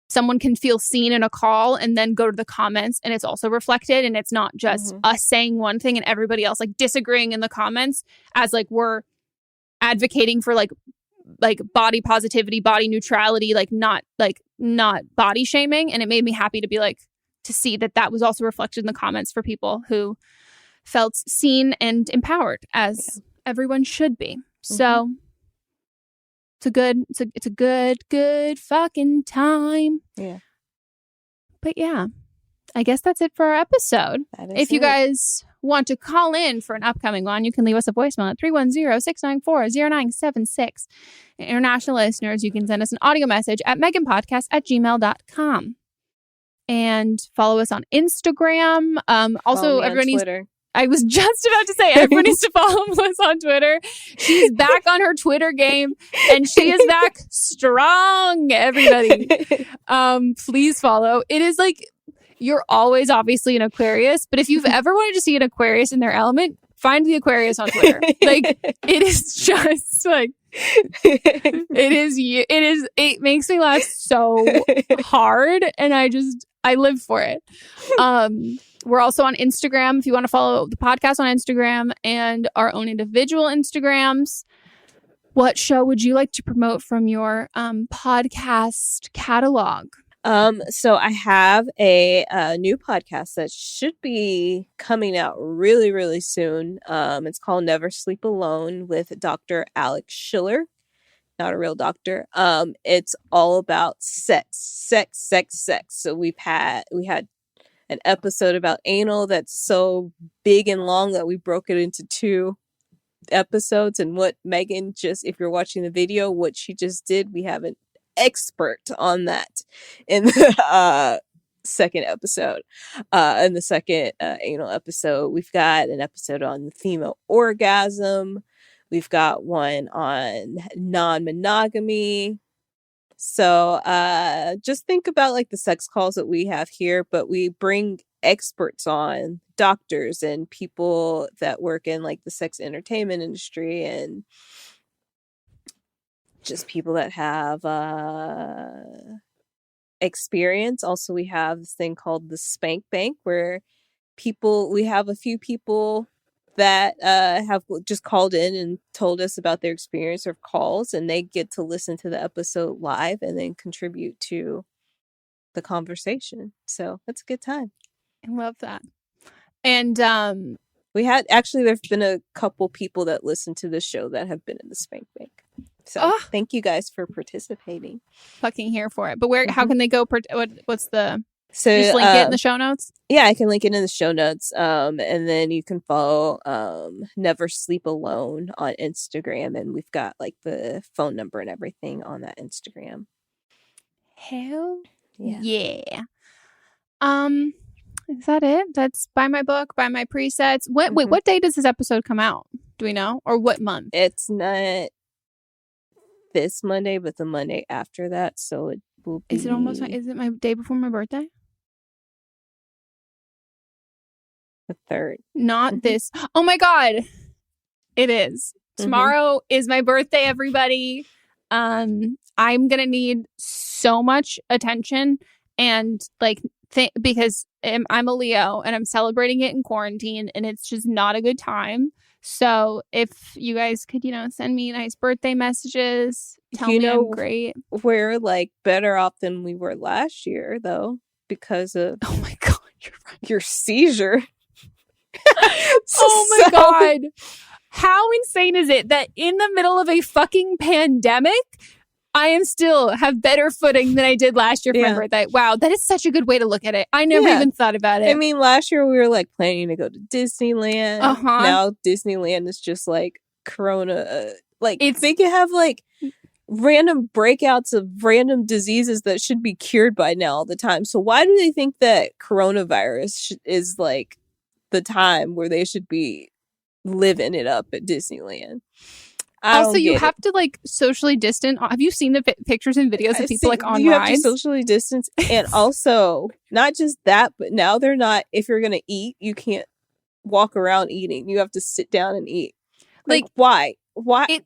someone can feel seen in a call and then go to the comments and it's also reflected, and it's not just us saying one thing and everybody else like disagreeing in the comments as like we're advocating for like body positivity, body neutrality, like not body shaming. And it made me happy to be like, to see that was also reflected in the comments for people who felt seen and empowered, as everyone should be. So it's a good fucking time. Yeah. But yeah, I guess that's it for our episode. If you guys want to call in for an upcoming one, you can leave us a voicemail at 310-694-0976. International listeners, you can send us an audio message at meghanpodcast@gmail.com. And follow us on Instagram. Also, everyone needs Twitter. I was just about to say, everyone needs to follow us on Twitter. She's back on her Twitter game, and she is back strong, everybody. Please follow. It is like, you're always obviously an Aquarius, but if you've ever wanted to see an Aquarius in their element, find the Aquarius on Twitter. Like, it is just like, it makes me laugh so hard, and I live for it. We're also on Instagram if you want to follow the podcast on Instagram and our own individual Instagrams. What show would you like to promote from your podcast catalog? So I have a new podcast that should be coming out really, really soon. It's called Never Sleep Alone with Dr. Alex Schiller. Not a real doctor. It's all about sex. So we had an episode about anal that's so big and long that we broke it into 2 episodes. And what Megan if you're watching the video, what she just did, we have an expert on that in the second episode. In the second anal episode, we've got an episode on the theme of orgasm. We've got one on non-monogamy. So just think about like the sex calls that we have here, but we bring experts on, doctors and people that work in like the sex entertainment industry, and just people that have experience. Also, we have this thing called the Spank Bank, where we have a few people that have just called in and told us about their experience or calls, and they get to listen to the episode live and then contribute to the conversation. So that's a good time. I love that. And there's been a couple people that listen to the show that have been in the Spank Bank. So thank you guys for participating. Fucking here for it. But how can they go? What's the... So just link it in the show notes? Yeah, I can link it in the show notes. And then you can follow Never Sleep Alone on Instagram. And we've got like the phone number and everything on that Instagram. Hell yeah. Is that it? That's buy my book, buy my presets. Wait, what day does this episode come out? Do we know? Or what month? It's not this Monday, but the Monday after that. So it will be... Is it my day before my birthday? The 3rd. Not this. Oh my God. It is. Tomorrow is my birthday, everybody. I'm going to need so much attention and like because I'm a Leo and I'm celebrating it in quarantine and it's just not a good time. So if you guys could, send me nice birthday messages, tell me I'm great. We're like better off than we were last year though, because of oh my God, you're right. Your seizure. Oh my God. How insane is it that in the middle of a fucking pandemic, I have better footing than I did last year for my birthday. Wow, that is such a good way to look at it. I never even thought about it. I mean, last year we were like planning to go to Disneyland. Now Disneyland is just like Corona. They could have like random breakouts of random diseases that should be cured by now all the time. So why do they think that coronavirus is like the time where they should be living it up at Disneyland? Also, you have to like socially distance. Have you seen the pictures and videos of people like on you rides? Have to socially distance, and also not just that, but now they're not. If you're gonna eat, you can't walk around eating. You have to sit down and eat. Like why? Why?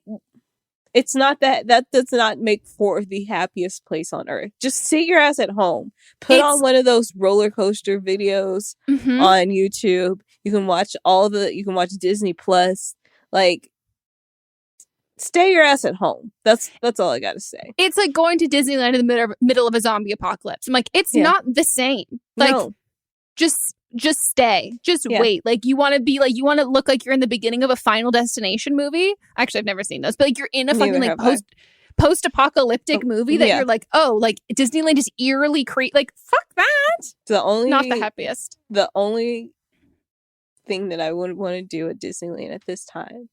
It's not that does not make for the happiest place on earth. Just sit your ass at home. Put on one of those roller coaster videos on YouTube. You can watch you can watch Disney Plus. Like, stay your ass at home. That's all I gotta say. It's like going to Disneyland in the middle of a zombie apocalypse. I'm like, it's not the same. Like, No. just stay. Just wait. Like, you want to look like you're in the beginning of a Final Destination movie. Actually, I've never seen those, but like you're in a fucking like post-apocalyptic movie that you're like, oh, like Disneyland is eerily like, fuck that. Not the happiest. The only thing that I would want to do at Disneyland at this time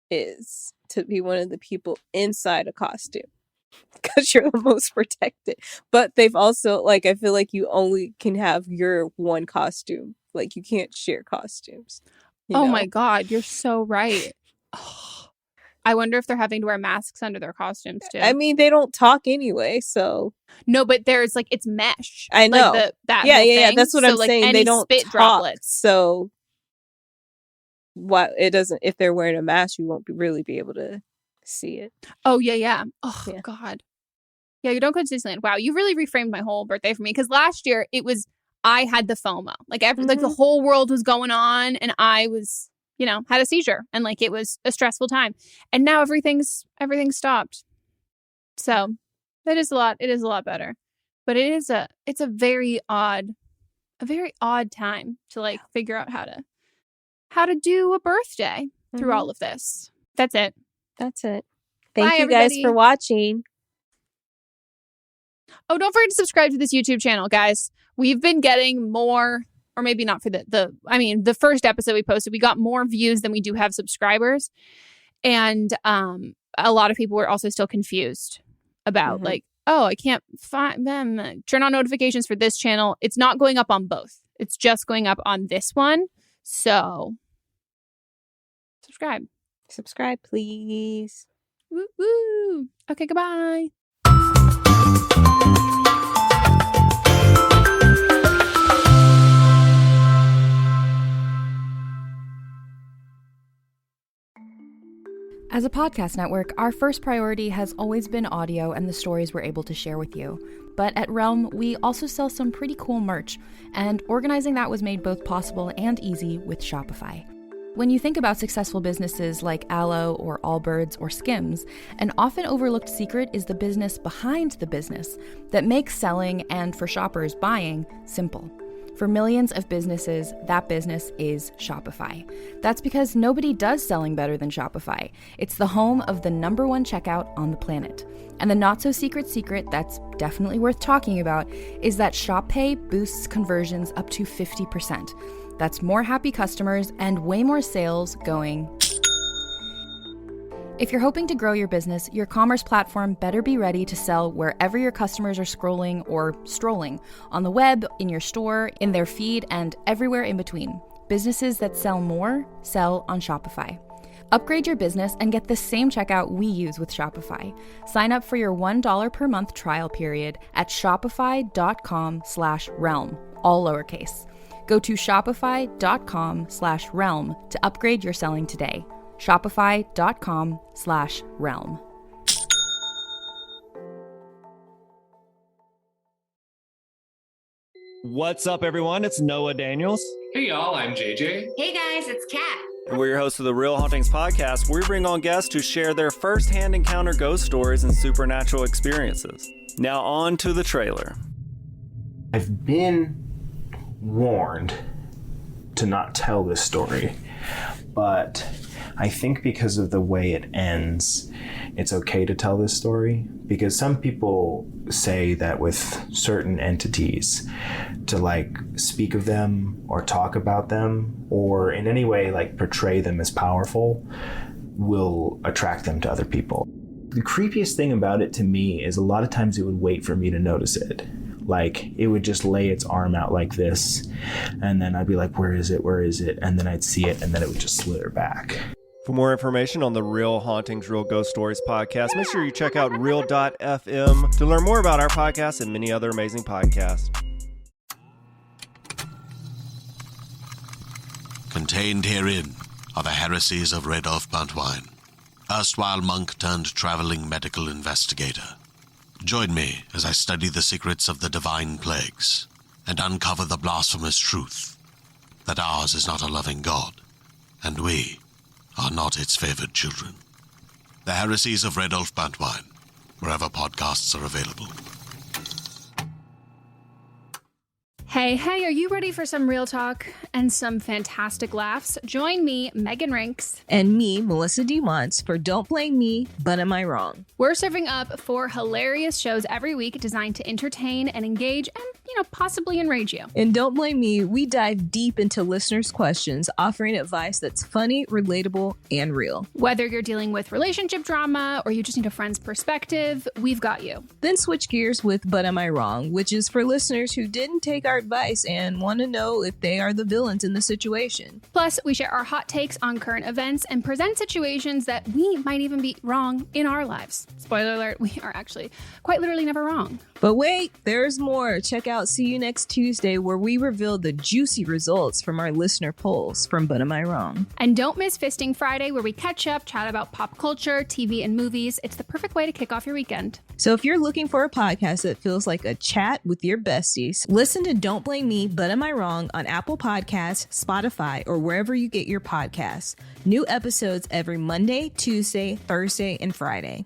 is to be one of the people inside a costume, because you're the most protected. But they've also, like, I feel like you only can have your one costume. Like, you can't share costumes. Oh my God, you're so right. I wonder if they're having to wear masks under their costumes too. I mean, they don't talk anyway, so. No, but there's like, it's mesh. I know. Like yeah. That's what I'm like, saying. They don't spit talk, droplets. So what it doesn't, if they're wearing a mask, you won't really be able to see it. Oh yeah. Oh yeah. God. Yeah, you don't go to Disneyland. Wow, you really reframed my whole birthday for me, because last year I had the FOMO. Like like the whole world was going on, and I was, had a seizure, and like it was a stressful time. And now everything's stopped. So it is a lot better. But it's a very odd time to like figure out how to do a birthday through all of this. That's it. Thank Bye, you everybody. guys for watching. Oh, don't forget to subscribe to this YouTube channel, guys. We've been getting more, or maybe not for the first episode we posted, we got more views than we do have subscribers. And a lot of people were also still confused about like, oh, I can't find them. Turn on notifications for this channel. It's not going up on both. It's just going up on this one. So subscribe, please. Woo woo. Okay, goodbye. As a podcast network, our first priority has always been audio and the stories we're able to share with you. But at Realm, we also sell some pretty cool merch, and organizing that was made both possible and easy with Shopify. When you think about successful businesses like Aloe or Allbirds or Skims, an often overlooked secret is the business behind the business that makes selling and, for shoppers, buying simple. For millions of businesses, that business is Shopify. That's because nobody does selling better than Shopify. It's the home of the #1 checkout on the planet. And the not-so-secret secret that's definitely worth talking about is that Shop Pay boosts conversions up to 50%. That's more happy customers and way more sales going. If you're hoping to grow your business, your commerce platform better be ready to sell wherever your customers are scrolling or strolling, on the web, in your store, in their feed, and everywhere in between. Businesses that sell more, sell on Shopify. Upgrade your business and get the same checkout we use with Shopify. Sign up for your $1 per month trial period at shopify.com/realm, all lowercase. Go to shopify.com/realm to upgrade your selling today. Shopify.com/realm. What's up, everyone? It's Noah Daniels. Hey, y'all. I'm JJ. Hey, guys. It's Kat. And we're your hosts of the Real Hauntings Podcast, where we bring on guests to share their first-hand encounter ghost stories and supernatural experiences. Now on to the trailer. I've been warned to not tell this story, but I think because of the way it ends, it's okay to tell this story, because some people say that with certain entities, to like speak of them or talk about them or in any way like portray them as powerful will attract them to other people. The creepiest thing about it to me is a lot of times it would wait for me to notice it. Like, it would just lay its arm out like this, and then I'd be like, where is it? Where is it? And then I'd see it, and then it would just slither back. For more information on the Real Hauntings, Real Ghost Stories podcast, make sure you check out real.fm to learn more about our podcast and many other amazing podcasts. Contained herein are the heresies of Radolf Buntwine, erstwhile monk turned traveling medical investigator. Join me as I study the secrets of the divine plagues and uncover the blasphemous truth that ours is not a loving God, and we are not its favored children. The Heresies of Redolf Bantwine, wherever podcasts are available. Hey, are you ready for some real talk and some fantastic laughs? Join me, Megan Rinks. And me, Melisa D. Monts, for Don't Blame Me, But Am I Wrong? We're serving up 4 hilarious shows every week designed to entertain and engage and, possibly enrage you. In Don't Blame Me, we dive deep into listeners' questions, offering advice that's funny, relatable, and real. Whether you're dealing with relationship drama or you just need a friend's perspective, we've got you. Then switch gears with But Am I Wrong, which is for listeners who didn't take our advice and want to know if they are the villains in the situation. Plus, we share our hot takes on current events and present situations that we might even be wrong in our lives. Spoiler alert, we are actually quite literally never wrong. But wait, there's more. Check out See You Next Tuesday, where we reveal the juicy results from our listener polls from But Am I Wrong? And don't miss Fisting Friday, where we catch up, chat about pop culture, TV, and movies. It's the perfect way to kick off your weekend. So if you're looking for a podcast that feels like a chat with your besties, listen to Don't Blame Me, But Am I Wrong on Apple Podcasts, Spotify, or wherever you get your podcasts. New episodes every Monday, Tuesday, Thursday, and Friday.